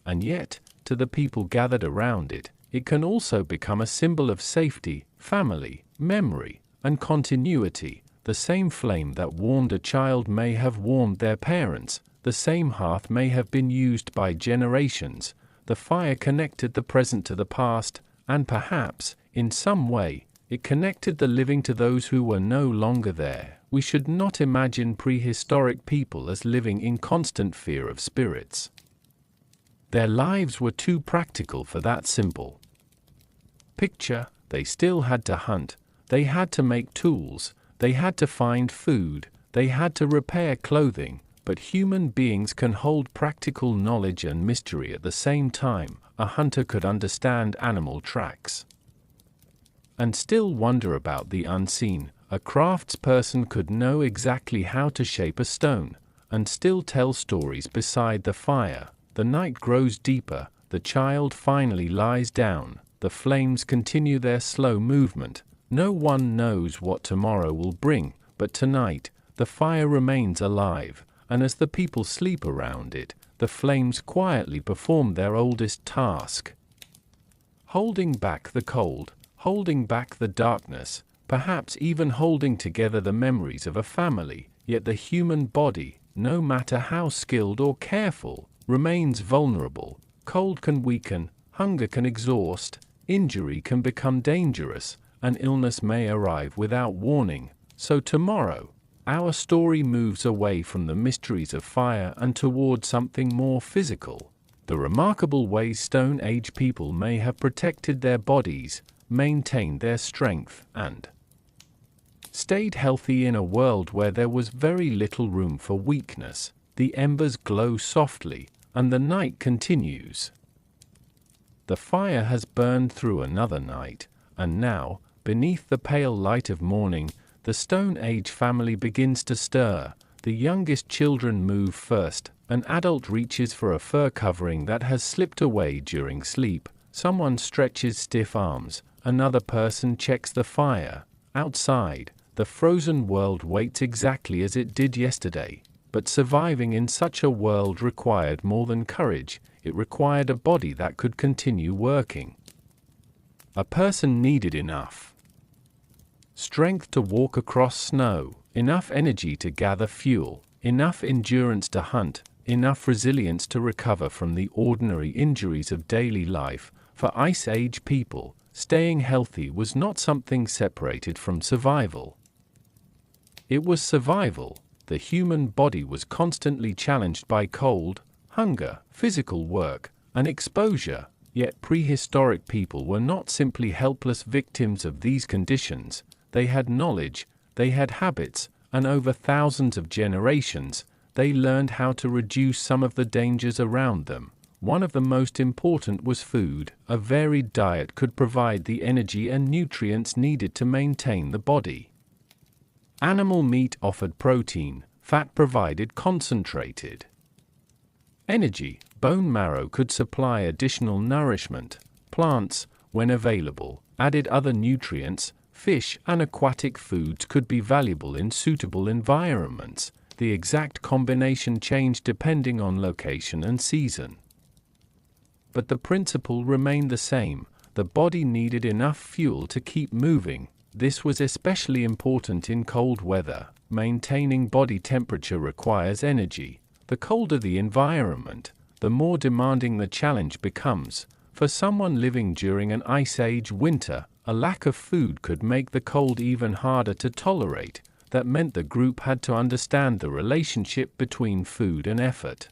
And yet, to the people gathered around it, it can also become a symbol of safety, family, memory, and continuity. The same flame that warmed a child may have warmed their parents. The same hearth may have been used by generations. The fire connected the present to the past, and perhaps, in some way, it connected the living to those who were no longer there. We should not imagine prehistoric people as living in constant fear of spirits. Their lives were too practical for that simple picture. They still had to hunt, they had to make tools, they had to find food, they had to repair clothing. But human beings can hold practical knowledge and mystery at the same time. A hunter could understand animal tracks and still wonder about the unseen. A craftsperson could know exactly how to shape a stone and still tell stories beside the fire. The night grows deeper. The child finally lies down. The flames continue their slow movement. No one knows what tomorrow will bring, but tonight, the fire remains alive. And as the people sleep around it, the flames quietly perform their oldest task. Holding back the cold, holding back the darkness, perhaps even holding together the memories of a family. Yet the human body, no matter how skilled or careful, remains vulnerable. Cold can weaken, hunger can exhaust, injury can become dangerous, and illness may arrive without warning. So tomorrow, our story moves away from the mysteries of fire and toward something more physical. The remarkable ways Stone Age people may have protected their bodies, maintained their strength, and stayed healthy in a world where there was very little room for weakness. The embers glow softly, and the night continues. The fire has burned through another night, and now, beneath the pale light of morning, the Stone Age family begins to stir. The youngest children move first. An adult reaches for a fur covering that has slipped away during sleep. Someone stretches stiff arms. Another person checks the fire. Outside, the frozen world waits exactly as it did yesterday. But surviving in such a world required more than courage. It required a body that could continue working. A person needed enough strength to walk across snow, enough energy to gather fuel, enough endurance to hunt, enough resilience to recover from the ordinary injuries of daily life. For Ice Age people, staying healthy was not something separated from survival. It was survival. The human body was constantly challenged by cold, hunger, physical work, and exposure. Yet prehistoric people were not simply helpless victims of these conditions. They had knowledge, they had habits, and over thousands of generations, they learned how to reduce some of the dangers around them. One of the most important was food. A varied diet could provide the energy and nutrients needed to maintain the body. Animal meat offered protein, fat provided concentrated energy, bone marrow could supply additional nourishment, plants, when available, added other nutrients, fish and aquatic foods could be valuable in suitable environments. The exact combination changed depending on location and season. But the principle remained the same. The body needed enough fuel to keep moving. This was especially important in cold weather. Maintaining body temperature requires energy. The colder the environment, the more demanding the challenge becomes. For someone living during an Ice Age winter, a lack of food could make the cold even harder to tolerate. That meant the group had to understand the relationship between food and effort.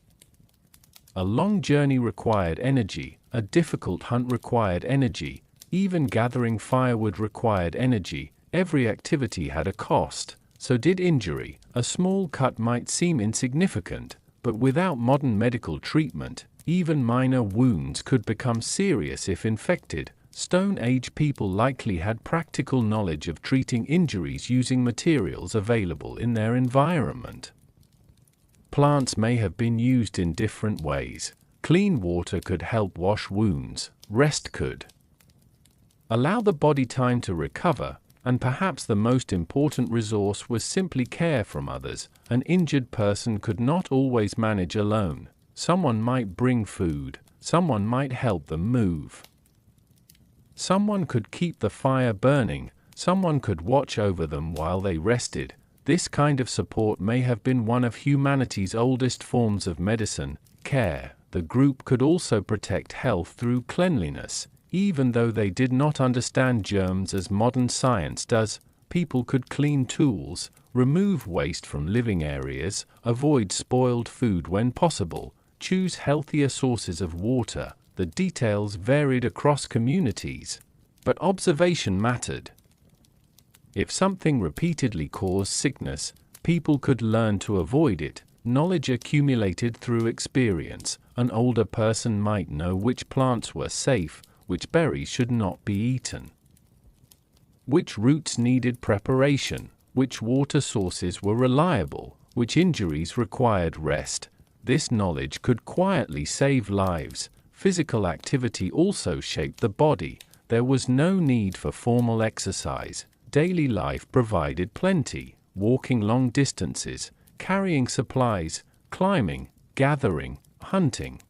A long journey required energy, a difficult hunt required energy, even gathering firewood required energy. Every activity had a cost. So did injury. A small cut might seem insignificant, but without modern medical treatment, even minor wounds could become serious if infected. Stone Age people likely had practical knowledge of treating injuries using materials available in their environment. Plants may have been used in different ways. Clean water could help wash wounds. Rest could allow the body time to recover, and perhaps the most important resource was simply care from others. An injured person could not always manage alone. Someone might bring food, someone might help them move. Someone could keep the fire burning, someone could watch over them while they rested. This kind of support may have been one of humanity's oldest forms of medicine, care. The group could also protect health through cleanliness. Even though they did not understand germs as modern science does, people could clean tools, remove waste from living areas, avoid spoiled food when possible, choose healthier sources of water. The details varied across communities, but observation mattered. If something repeatedly caused sickness, people could learn to avoid it. Knowledge accumulated through experience. An older person might know which plants were safe, which berries should not be eaten, which roots needed preparation, which water sources were reliable, which injuries required rest. This knowledge could quietly save lives. Physical activity also shaped the body. There was no need for formal exercise. Daily life provided plenty. Walking long distances, carrying supplies, climbing, gathering, hunting,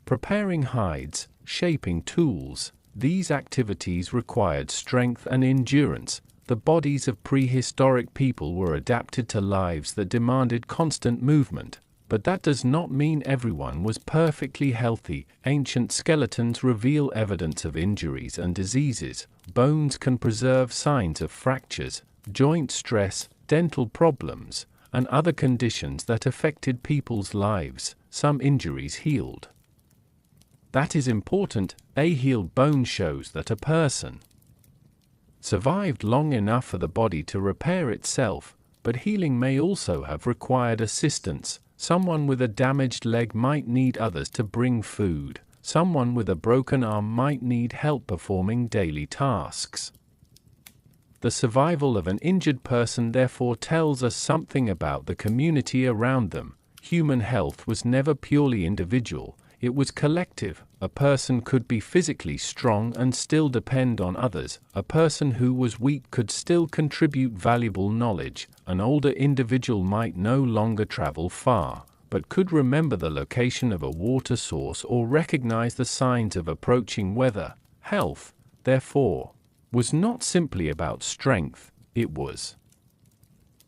preparing hides, shaping tools. These activities required strength and endurance. The bodies of prehistoric people were adapted to lives that demanded constant movement. But that does not mean everyone was perfectly healthy. Ancient skeletons reveal evidence of injuries and diseases. Bones can preserve signs of fractures, joint stress, dental problems, and other conditions that affected people's lives. Some injuries healed, That is important. A healed bone shows that a person survived long enough for the body to repair itself, but healing may also have required assistance. Someone with a damaged leg might need others to bring food. Someone with a broken arm might need help performing daily tasks. The survival of an injured person therefore tells us something about the community around them. Human health was never purely individual, it was collective. A person could be physically strong and still depend on others. A person who was weak could still contribute valuable knowledge. An older individual might no longer travel far, but could remember the location of a water source or recognize the signs of approaching weather. Health, therefore, was not simply about strength, it was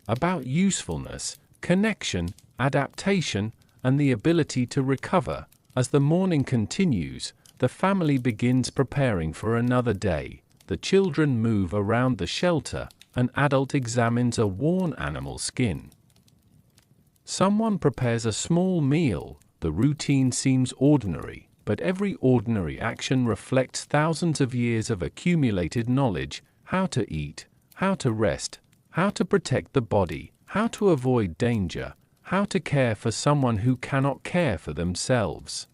about usefulness, connection, adaptation, and the ability to recover. As the morning continues, the family begins preparing for another day. The children move around the shelter. An adult examines a worn animal skin. Someone prepares a small meal. The routine seems ordinary, but every ordinary action reflects thousands of years of accumulated knowledge: how to eat, how to rest, how to protect the body, how to avoid danger, how to care for someone who cannot care for themselves.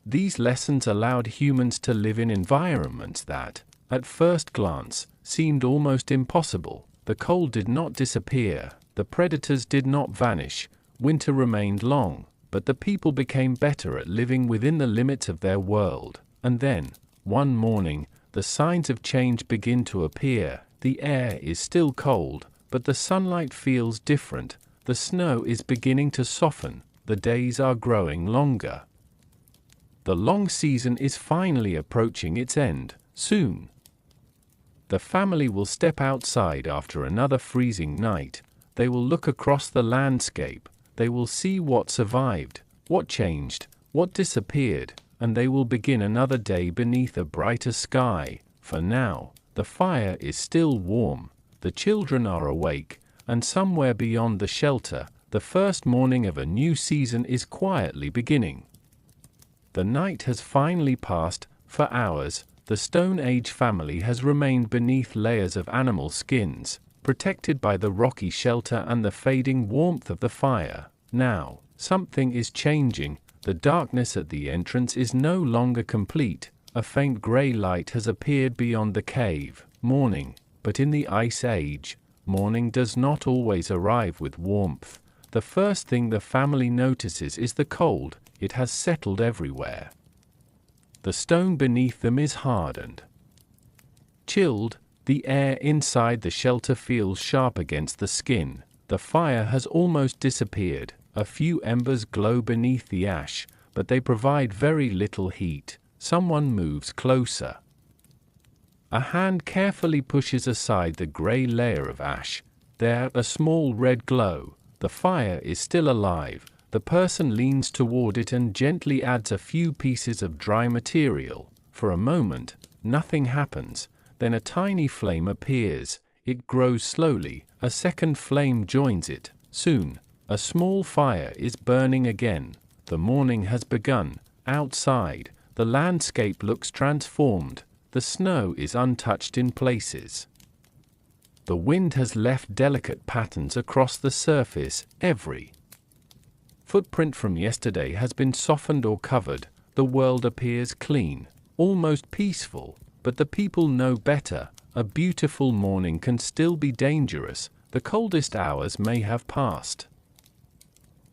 These lessons allowed humans to live in environments that, at first glance, seemed almost impossible. The cold did not disappear, the predators did not vanish, winter remained long, but the people became better at living within the limits of their world. And then, one morning, the signs of change begin to appear. The air is still cold, but the sunlight feels different. The snow is beginning to soften. The days are growing longer. The long season is finally approaching its end. Soon, the family will step outside after another freezing night. They will look across the landscape. They will see what survived, what changed, what disappeared, and they will begin another day beneath a brighter sky. For now, the fire is still warm, the children are awake, and somewhere beyond the shelter, the first morning of a new season is quietly beginning. The night has finally passed. For hours, the Stone Age family has remained beneath layers of animal skins, protected by the rocky shelter and the fading warmth of the fire. Now, something is changing. The darkness at the entrance is no longer complete. A faint gray light has appeared beyond the cave. Morning. But in the Ice Age, morning does not always arrive with warmth. The first thing the family notices is the cold. It has settled everywhere. The stone beneath them is hardened. Chilled, the air inside the shelter feels sharp against the skin. The fire has almost disappeared. A few embers glow beneath the ash, but they provide very little heat. Someone moves closer. A hand carefully pushes aside the gray layer of ash. There, a small red glow. The fire is still alive. The person leans toward it and gently adds a few pieces of dry material. For a moment, nothing happens. Then a tiny flame appears. It grows slowly. A second flame joins it. Soon, a small fire is burning again. The morning has begun. Outside, the landscape looks transformed. The snow is untouched in places. The wind has left delicate patterns across the surface. Every footprint from yesterday has been softened or covered. The world appears clean, almost peaceful, but the people know better. A beautiful morning can still be dangerous. The coldest hours may have passed.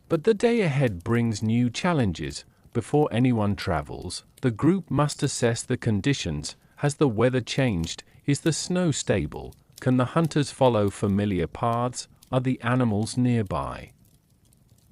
But the day ahead brings new challenges. Before anyone travels, the group must assess the conditions. Has the weather changed? Is the snow stable? Can the hunters follow familiar paths? Are the animals nearby?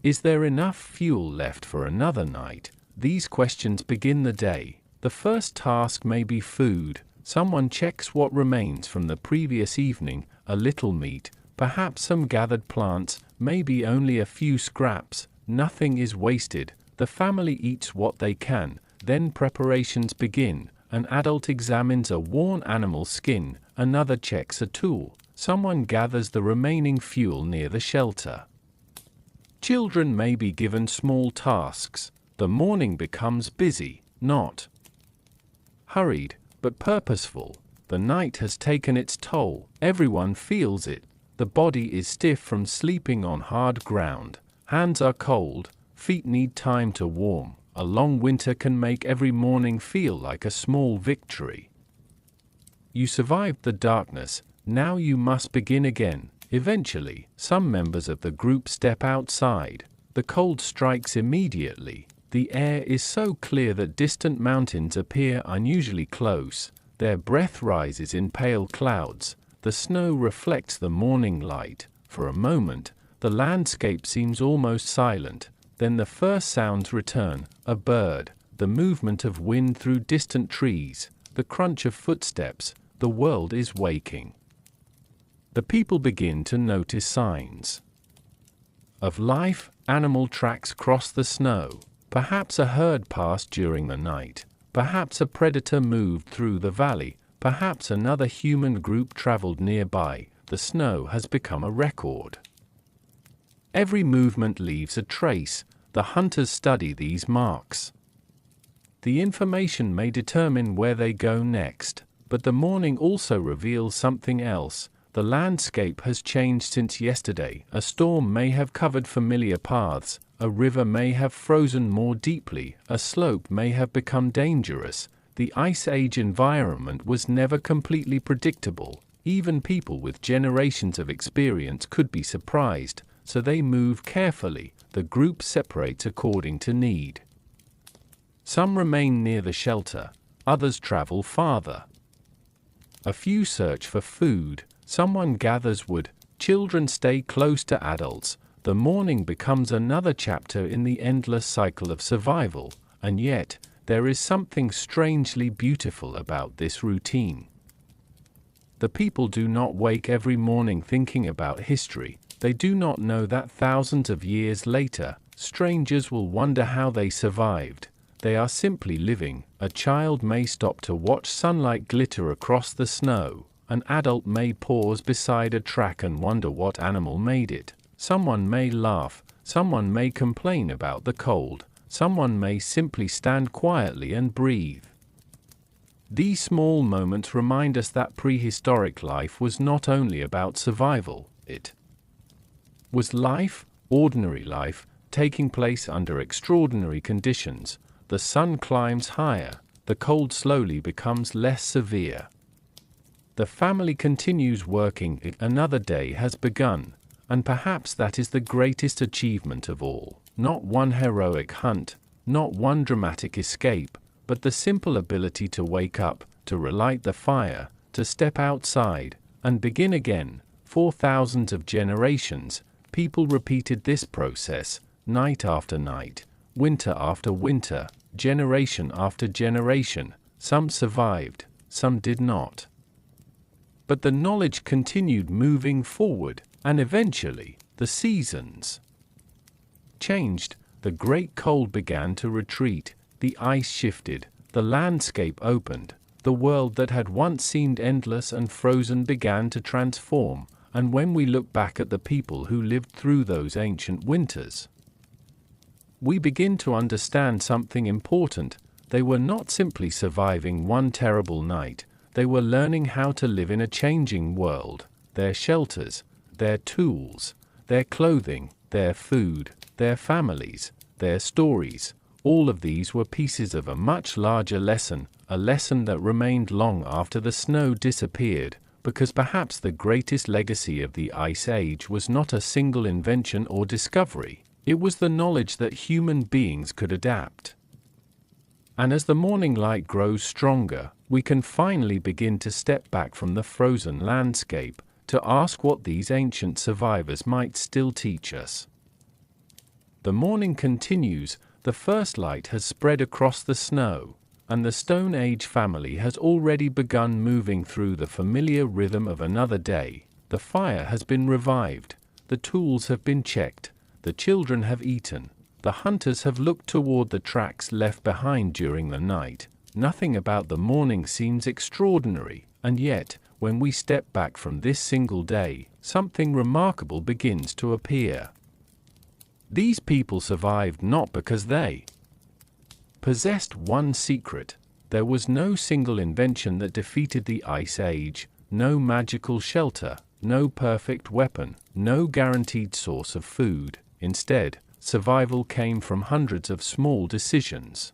Is there enough fuel left for another night? These questions begin the day. The first task may be food. Someone checks what remains from the previous evening, a little meat, perhaps some gathered plants, maybe only a few scraps. Nothing is wasted. The family eats what they can. Then preparations begin. An adult examines a worn animal skin, another checks a tool. Someone gathers the remaining fuel near the shelter. Children may be given small tasks. The morning becomes busy. not hurried, but purposeful. The night has taken its toll. Everyone feels it. The body is stiff from sleeping on hard ground. Hands are cold. Feet need time to warm. A long winter can make every morning feel like a small victory. You survived the darkness. Now you must begin again. Eventually, some members of the group step outside. The cold strikes immediately. The air is so clear that distant mountains appear unusually close. Their breath rises in pale clouds. The snow reflects the morning light. For a moment, the landscape seems almost silent. Then the first sounds return: a bird, the movement of wind through distant trees, the crunch of footsteps. The world is waking. The people begin to notice signs of life. Animal tracks cross the snow. Perhaps a herd passed during the night. Perhaps a predator moved through the valley. Perhaps another human group traveled nearby. The snow has become a record. Every movement leaves a trace. The hunters study these marks. The information may determine where they go next, but the morning also reveals something else. The landscape has changed since yesterday. A storm may have covered familiar paths. A river may have frozen more deeply. A slope may have become dangerous. The Ice Age environment was never completely predictable. Even people with generations of experience could be surprised, so they move carefully. The group separates according to need. Some remain near the shelter. Others travel farther. A few search for food. Someone gathers wood. Children stay close to adults. The morning becomes another chapter in the endless cycle of survival, and yet, there is something strangely beautiful about this routine. The people do not wake every morning thinking about history. They do not know that thousands of years later, strangers will wonder how they survived. They are simply living. A child may stop to watch sunlight glitter across the snow. An adult may pause beside a track and wonder what animal made it. Someone may laugh. Someone may complain about the cold. Someone may simply stand quietly and breathe. These small moments remind us that prehistoric life was not only about survival. It was life, ordinary life, taking place under extraordinary conditions. The sun climbs higher. The cold slowly becomes less severe. The family continues working. Another day has begun, and perhaps that is the greatest achievement of all. Not one heroic hunt, not one dramatic escape, but the simple ability to wake up, to relight the fire, to step outside, and begin again. For thousands of generations, people repeated this process, night after night, winter after winter, generation after generation. Some survived, some did not. But the knowledge continued moving forward, and eventually, the seasons changed. The great cold began to retreat, the ice shifted, the landscape opened, the world that had once seemed endless and frozen began to transform, and when we look back at the people who lived through those ancient winters, we begin to understand something important. They were not simply surviving one terrible night. They were learning how to live in a changing world. Their shelters, their tools, their clothing, their food, their families, their stories, all of these were pieces of a much larger lesson, a lesson that remained long after the snow disappeared, because perhaps the greatest legacy of the Ice Age was not a single invention or discovery. It was the knowledge that human beings could adapt. And as the morning light grows stronger, we can finally begin to step back from the frozen landscape, to ask what these ancient survivors might still teach us. The morning continues. The first light has spread across the snow, and the Stone Age family has already begun moving through the familiar rhythm of another day. The fire has been revived, the tools have been checked, the children have eaten, the hunters have looked toward the tracks left behind during the night. Nothing about the morning seems extraordinary, and yet, when we step back from this single day, something remarkable begins to appear. These people survived not because they possessed one secret. There was no single invention that defeated the Ice Age, no magical shelter, no perfect weapon, no guaranteed source of food. Instead, survival came from hundreds of small decisions,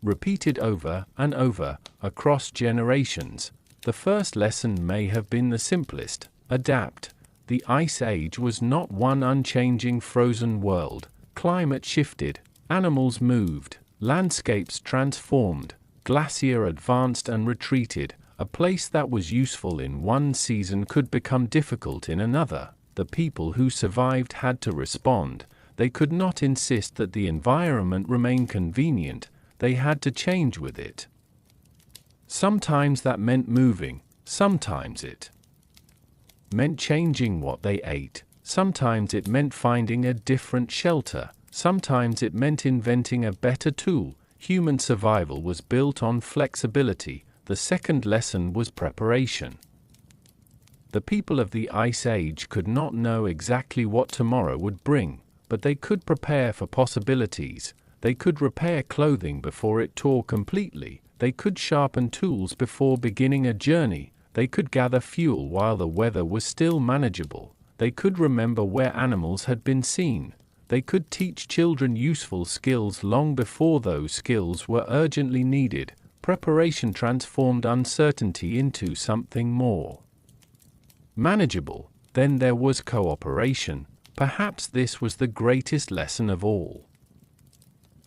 repeated over and over, across generations. The first lesson may have been the simplest: adapt. The Ice Age was not one unchanging frozen world. Climate shifted, animals moved, landscapes transformed, glacier advanced and retreated. A place that was useful in one season could become difficult in another. The people who survived had to respond. They could not insist that the environment remain convenient. They had to change with it. Sometimes that meant moving, sometimes it meant changing what they ate, sometimes it meant finding a different shelter, sometimes it meant inventing a better tool. Human survival was built on flexibility. The second lesson was preparation. The people of the Ice Age could not know exactly what tomorrow would bring, but they could prepare for possibilities. They could repair clothing before it tore completely. They could sharpen tools before beginning a journey. They could gather fuel while the weather was still manageable. They could remember where animals had been seen. They could teach children useful skills long before those skills were urgently needed. Preparation transformed uncertainty into something more manageable. Then there was cooperation. Perhaps this was the greatest lesson of all.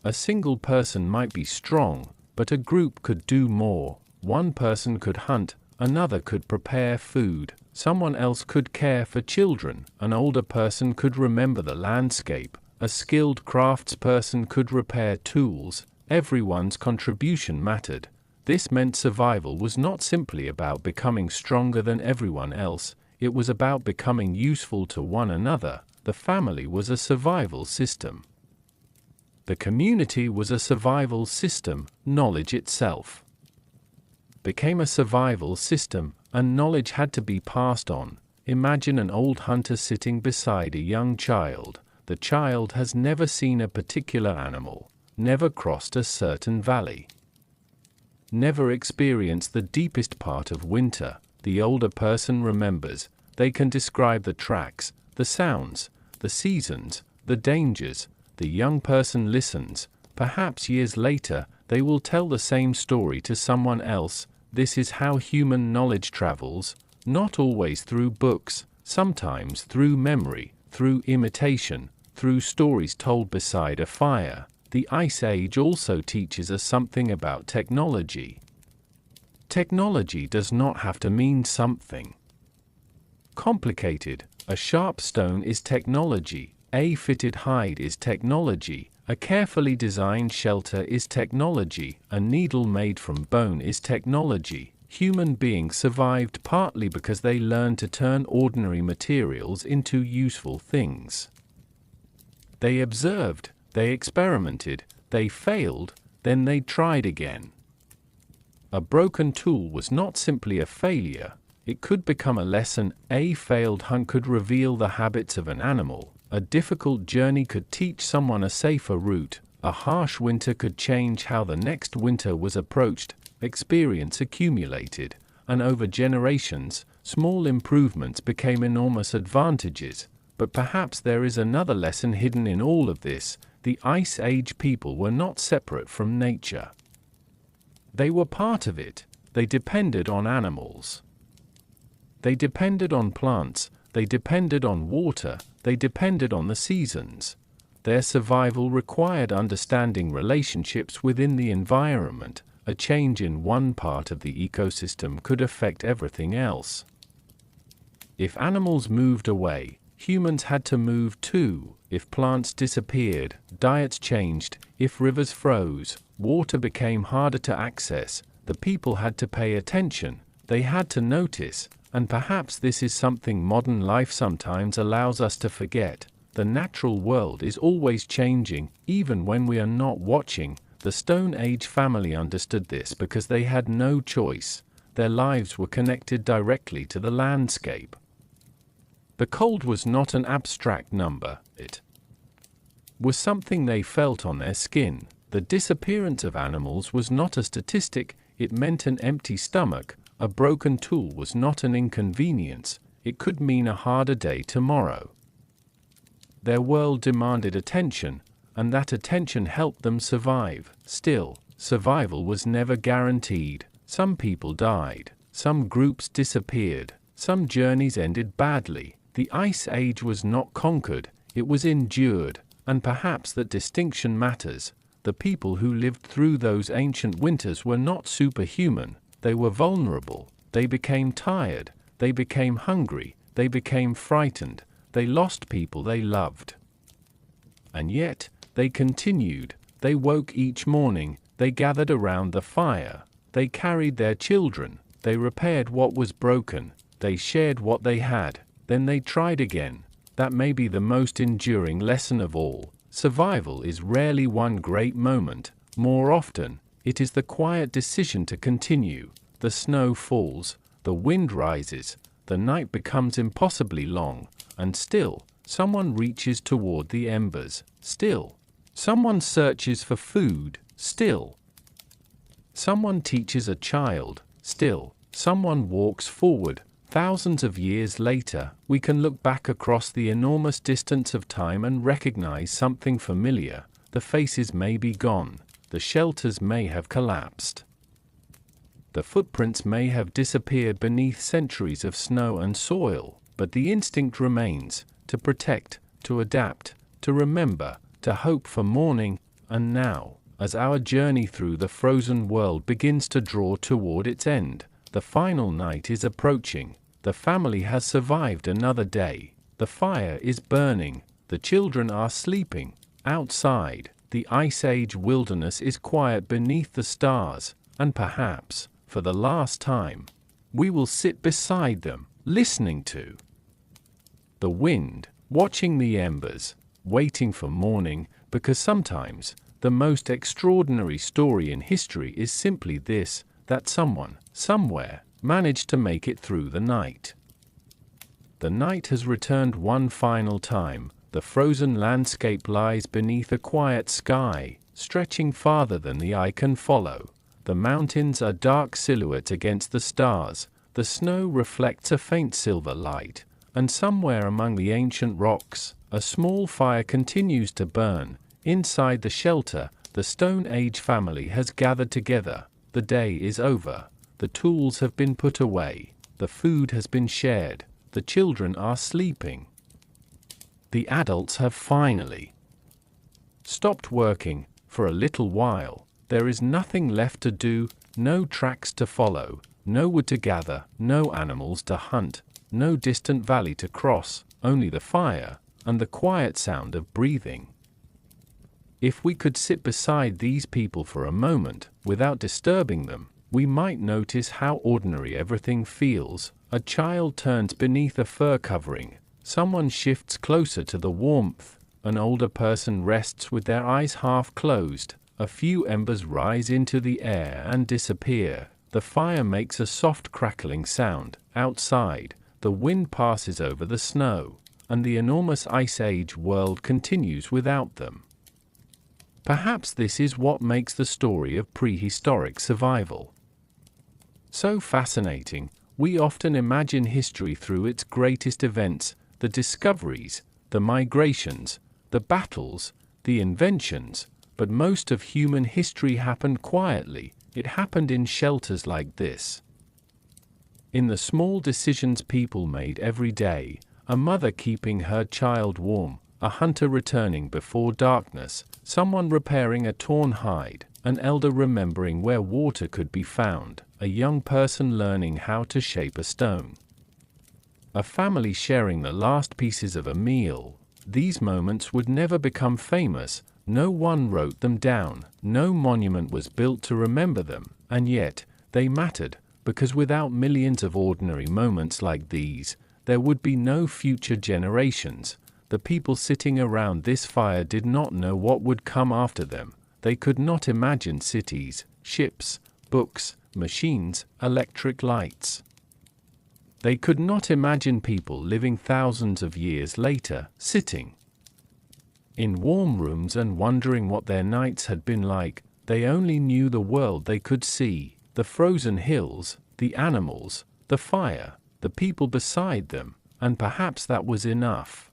A single person might be strong, but a group could do more. One person could hunt, another could prepare food, someone else could care for children, an older person could remember the landscape, a skilled craftsperson could repair tools. Everyone's contribution mattered. This meant survival was not simply about becoming stronger than everyone else, it was about becoming useful to one another. The family was a survival system. The community was a survival system. Knowledge itself became a survival system, and knowledge had to be passed on. Imagine an old hunter sitting beside a young child. The child has never seen a particular animal, never crossed a certain valley, never experienced the deepest part of winter. The older person remembers. They can describe the tracks, the sounds, the seasons, the dangers. The young person listens. Perhaps years later, they will tell the same story to someone else. This is how human knowledge travels, not always through books, sometimes through memory, through imitation, through stories told beside a fire. The Ice Age also teaches us something about technology. Technology does not have to mean something complicated. A sharp stone is technology. A fitted hide is technology. A carefully designed shelter is technology. A needle made from bone is technology. Human beings survived partly because they learned to turn ordinary materials into useful things. They observed, they experimented, they failed, then they tried again. A broken tool was not simply a failure, it could become a lesson. A failed hunt could reveal the habits of an animal. A difficult journey could teach someone a safer route. A harsh winter could change how the next winter was approached. Experience accumulated, and over generations, small improvements became enormous advantages. But perhaps there is another lesson hidden in all of this. The Ice Age people were not separate from nature. They were part of it. They depended on animals. They depended on plants. They depended on water. They depended on the seasons. Their survival required understanding relationships within the environment. A change in one part of the ecosystem could affect everything else. If animals moved away, humans had to move too. If plants disappeared, diets changed. If rivers froze, water became harder to access. The people had to pay attention. They had to notice. And perhaps this is something modern life sometimes allows us to forget. The natural world is always changing, even when we are not watching. The Stone Age family understood this because they had no choice. Their lives were connected directly to the landscape. The cold was not an abstract number, it was something they felt on their skin. The disappearance of animals was not a statistic, it meant an empty stomach. A broken tool was not an inconvenience, it could mean a harder day tomorrow. Their world demanded attention, and that attention helped them survive. Still, survival was never guaranteed. Some people died, some groups disappeared, some journeys ended badly. The Ice Age was not conquered, it was endured, and perhaps that distinction matters. The people who lived through those ancient winters were not superhuman, they were vulnerable, they became tired, they became hungry, they became frightened, they lost people they loved. And yet, they continued, they woke each morning, they gathered around the fire, they carried their children, they repaired what was broken, they shared what they had, then they tried again. That may be the most enduring lesson of all. Survival is rarely one great moment. More often, it is the quiet decision to continue. The snow falls, the wind rises, the night becomes impossibly long, and still, someone reaches toward the embers. Still, someone searches for food. Still, someone teaches a child. Still, someone walks forward. Thousands of years later, we can look back across the enormous distance of time and recognize something familiar. The faces may be gone, the shelters may have collapsed. The footprints may have disappeared beneath centuries of snow and soil, but the instinct remains, to protect, to adapt, to remember, to hope for morning. And now, as our journey through the frozen world begins to draw toward its end, the final night is approaching. The family has survived another day. The fire is burning. The children are sleeping. Outside, the Ice Age wilderness is quiet beneath the stars, and perhaps, for the last time, we will sit beside them, listening to the wind, watching the embers, waiting for morning, because sometimes, the most extraordinary story in history is simply this, that someone, somewhere, managed to make it through the night. The night has returned one final time. The frozen landscape lies beneath a quiet sky, stretching farther than the eye can follow. The mountains are dark silhouettes against the stars, the snow reflects a faint silver light, and somewhere among the ancient rocks, a small fire continues to burn. Inside the shelter, the Stone Age family has gathered together. The day is over. The tools have been put away, the food has been shared, the children are sleeping. The adults have finally stopped working. For a little while. There is nothing left to do, no tracks to follow, no wood to gather, no animals to hunt, no distant valley to cross, only the fire, and the quiet sound of breathing. If we could sit beside these people for a moment, without disturbing them, we might notice how ordinary everything feels. A child turns beneath a fur covering, someone shifts closer to the warmth, an older person rests with their eyes half closed, a few embers rise into the air and disappear, the fire makes a soft crackling sound. Outside, the wind passes over the snow, and the enormous Ice Age world continues without them. Perhaps this is what makes the story of prehistoric survival so fascinating. We often imagine history through its greatest events, the discoveries, the migrations, the battles, the inventions, but most of human history happened quietly. It happened in shelters like this. In the small decisions people made every day, a mother keeping her child warm, a hunter returning before darkness, someone repairing a torn hide, an elder remembering where water could be found, a young person learning how to shape a stone, a family sharing the last pieces of a meal. These moments would never become famous, no one wrote them down, no monument was built to remember them, and yet, they mattered, because without millions of ordinary moments like these, there would be no future generations. The people sitting around this fire did not know what would come after them. They could not imagine cities, ships, books, machines, electric lights. They could not imagine people living thousands of years later, sitting in warm rooms and wondering what their nights had been like. They only knew the world they could see, the frozen hills, the animals, the fire, the people beside them, and perhaps that was enough.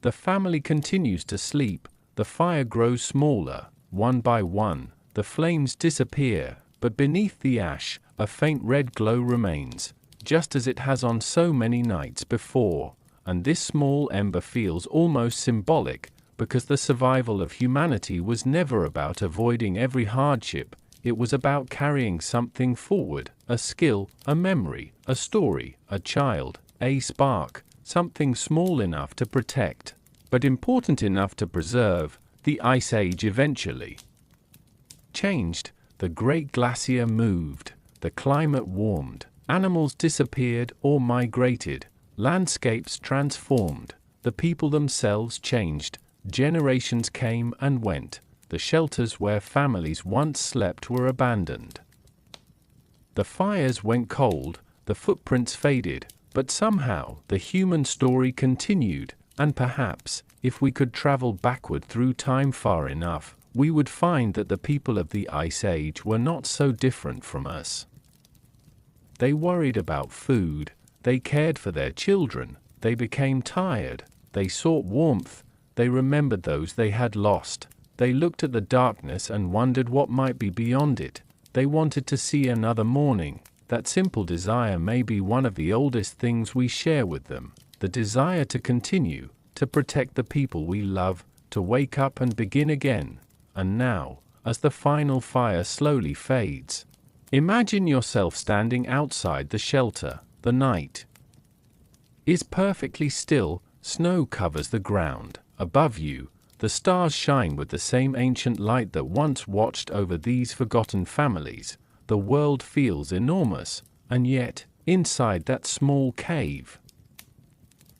The family continues to sleep, the fire grows smaller, one by one, the flames disappear, but beneath the ash, a faint red glow remains, just as it has on so many nights before, and this small ember feels almost symbolic, because the survival of humanity was never about avoiding every hardship, it was about carrying something forward, a skill, a memory, a story, a child, a spark, something small enough to protect, but important enough to preserve. The Ice Age eventually changed. The great glacier moved, the climate warmed, animals disappeared or migrated, landscapes transformed, the people themselves changed, generations came and went, the shelters where families once slept were abandoned. The fires went cold, the footprints faded, but somehow the human story continued, and perhaps, if we could travel backward through time far enough, we would find that the people of the Ice Age were not so different from us. They worried about food, they cared for their children, they became tired, they sought warmth, they remembered those they had lost, they looked at the darkness and wondered what might be beyond it, they wanted to see another morning. That simple desire may be one of the oldest things we share with them, the desire to continue, to protect the people we love, to wake up and begin again. And now, as the final fire slowly fades, imagine yourself standing outside the shelter. The night is perfectly still, snow covers the ground. Above you, the stars shine with the same ancient light that once watched over these forgotten families. The world feels enormous, and yet, inside that small cave,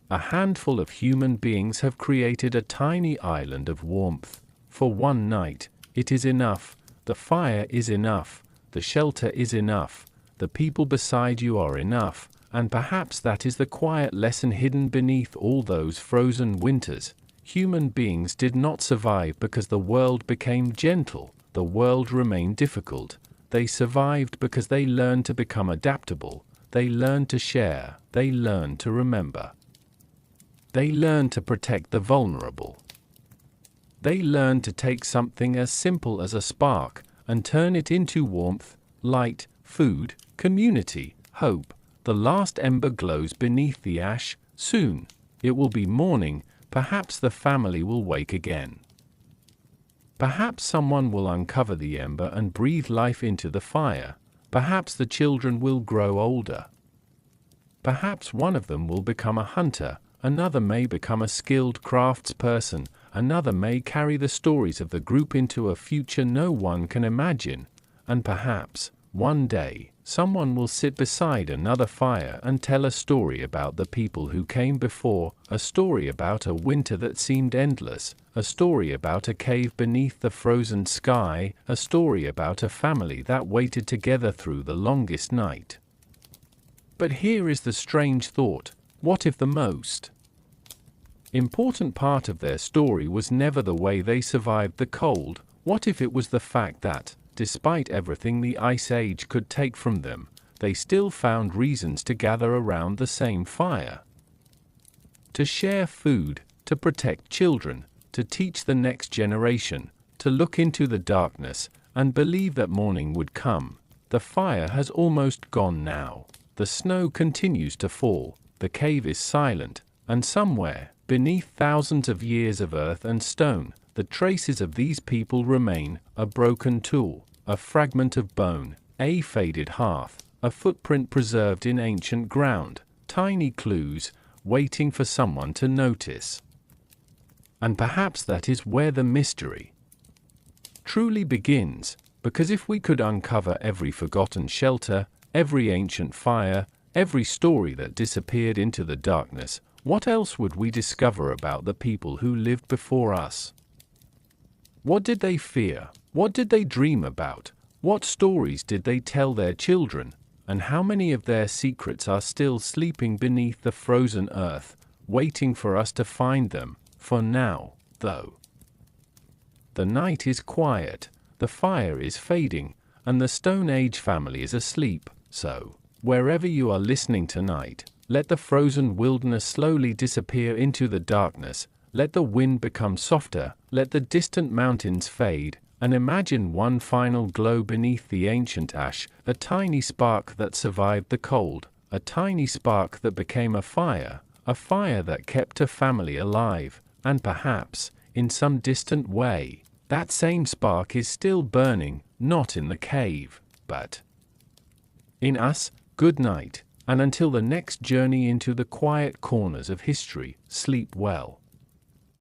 a handful of human beings have created a tiny island of warmth. For one night, it is enough, the fire is enough, the shelter is enough, the people beside you are enough, and perhaps that is the quiet lesson hidden beneath all those frozen winters. Human beings did not survive because the world became gentle, the world remained difficult. They survived because they learned to become adaptable, they learned to share, they learned to remember. They learned to protect the vulnerable. They learned to take something as simple as a spark and turn it into warmth, light, food, community, hope. The last ember glows beneath the ash. Soon, it will be morning. Perhaps the family will wake again. Perhaps someone will uncover the ember and breathe life into the fire. Perhaps the children will grow older. Perhaps one of them will become a hunter, another may become a skilled craftsperson, another may carry the stories of the group into a future no one can imagine, and perhaps, one day, someone will sit beside another fire and tell a story about the people who came before, a story about a winter that seemed endless, a story about a cave beneath the frozen sky, a story about a family that waited together through the longest night. But here is the strange thought: what if the most important part of their story was never the way they survived the cold? What if it was the fact that, despite everything the Ice Age could take from them, they still found reasons to gather around the same fire? To share food, to protect children, to teach the next generation, to look into the darkness and believe that morning would come. The fire has almost gone now. The snow continues to fall, the cave is silent, and somewhere, beneath thousands of years of earth and stone, the traces of these people remain: a broken tool, a fragment of bone, a faded hearth, a footprint preserved in ancient ground, tiny clues, waiting for someone to notice. And perhaps that is where the mystery truly begins, because if we could uncover every forgotten shelter, every ancient fire, every story that disappeared into the darkness, what else would we discover about the people who lived before us? What did they fear? What did they dream about? What stories did they tell their children? And how many of their secrets are still sleeping beneath the frozen earth, waiting for us to find them? For now, though. The night is quiet, the fire is fading, and the Stone Age family is asleep, so, wherever you are listening tonight, let the frozen wilderness slowly disappear into the darkness, let the wind become softer, let the distant mountains fade, and imagine one final glow beneath the ancient ash, a tiny spark that survived the cold, a tiny spark that became a fire that kept a family alive, and perhaps, in some distant way, that same spark is still burning, not in the cave, but in us. Good night, and until the next journey into the quiet corners of history, sleep well.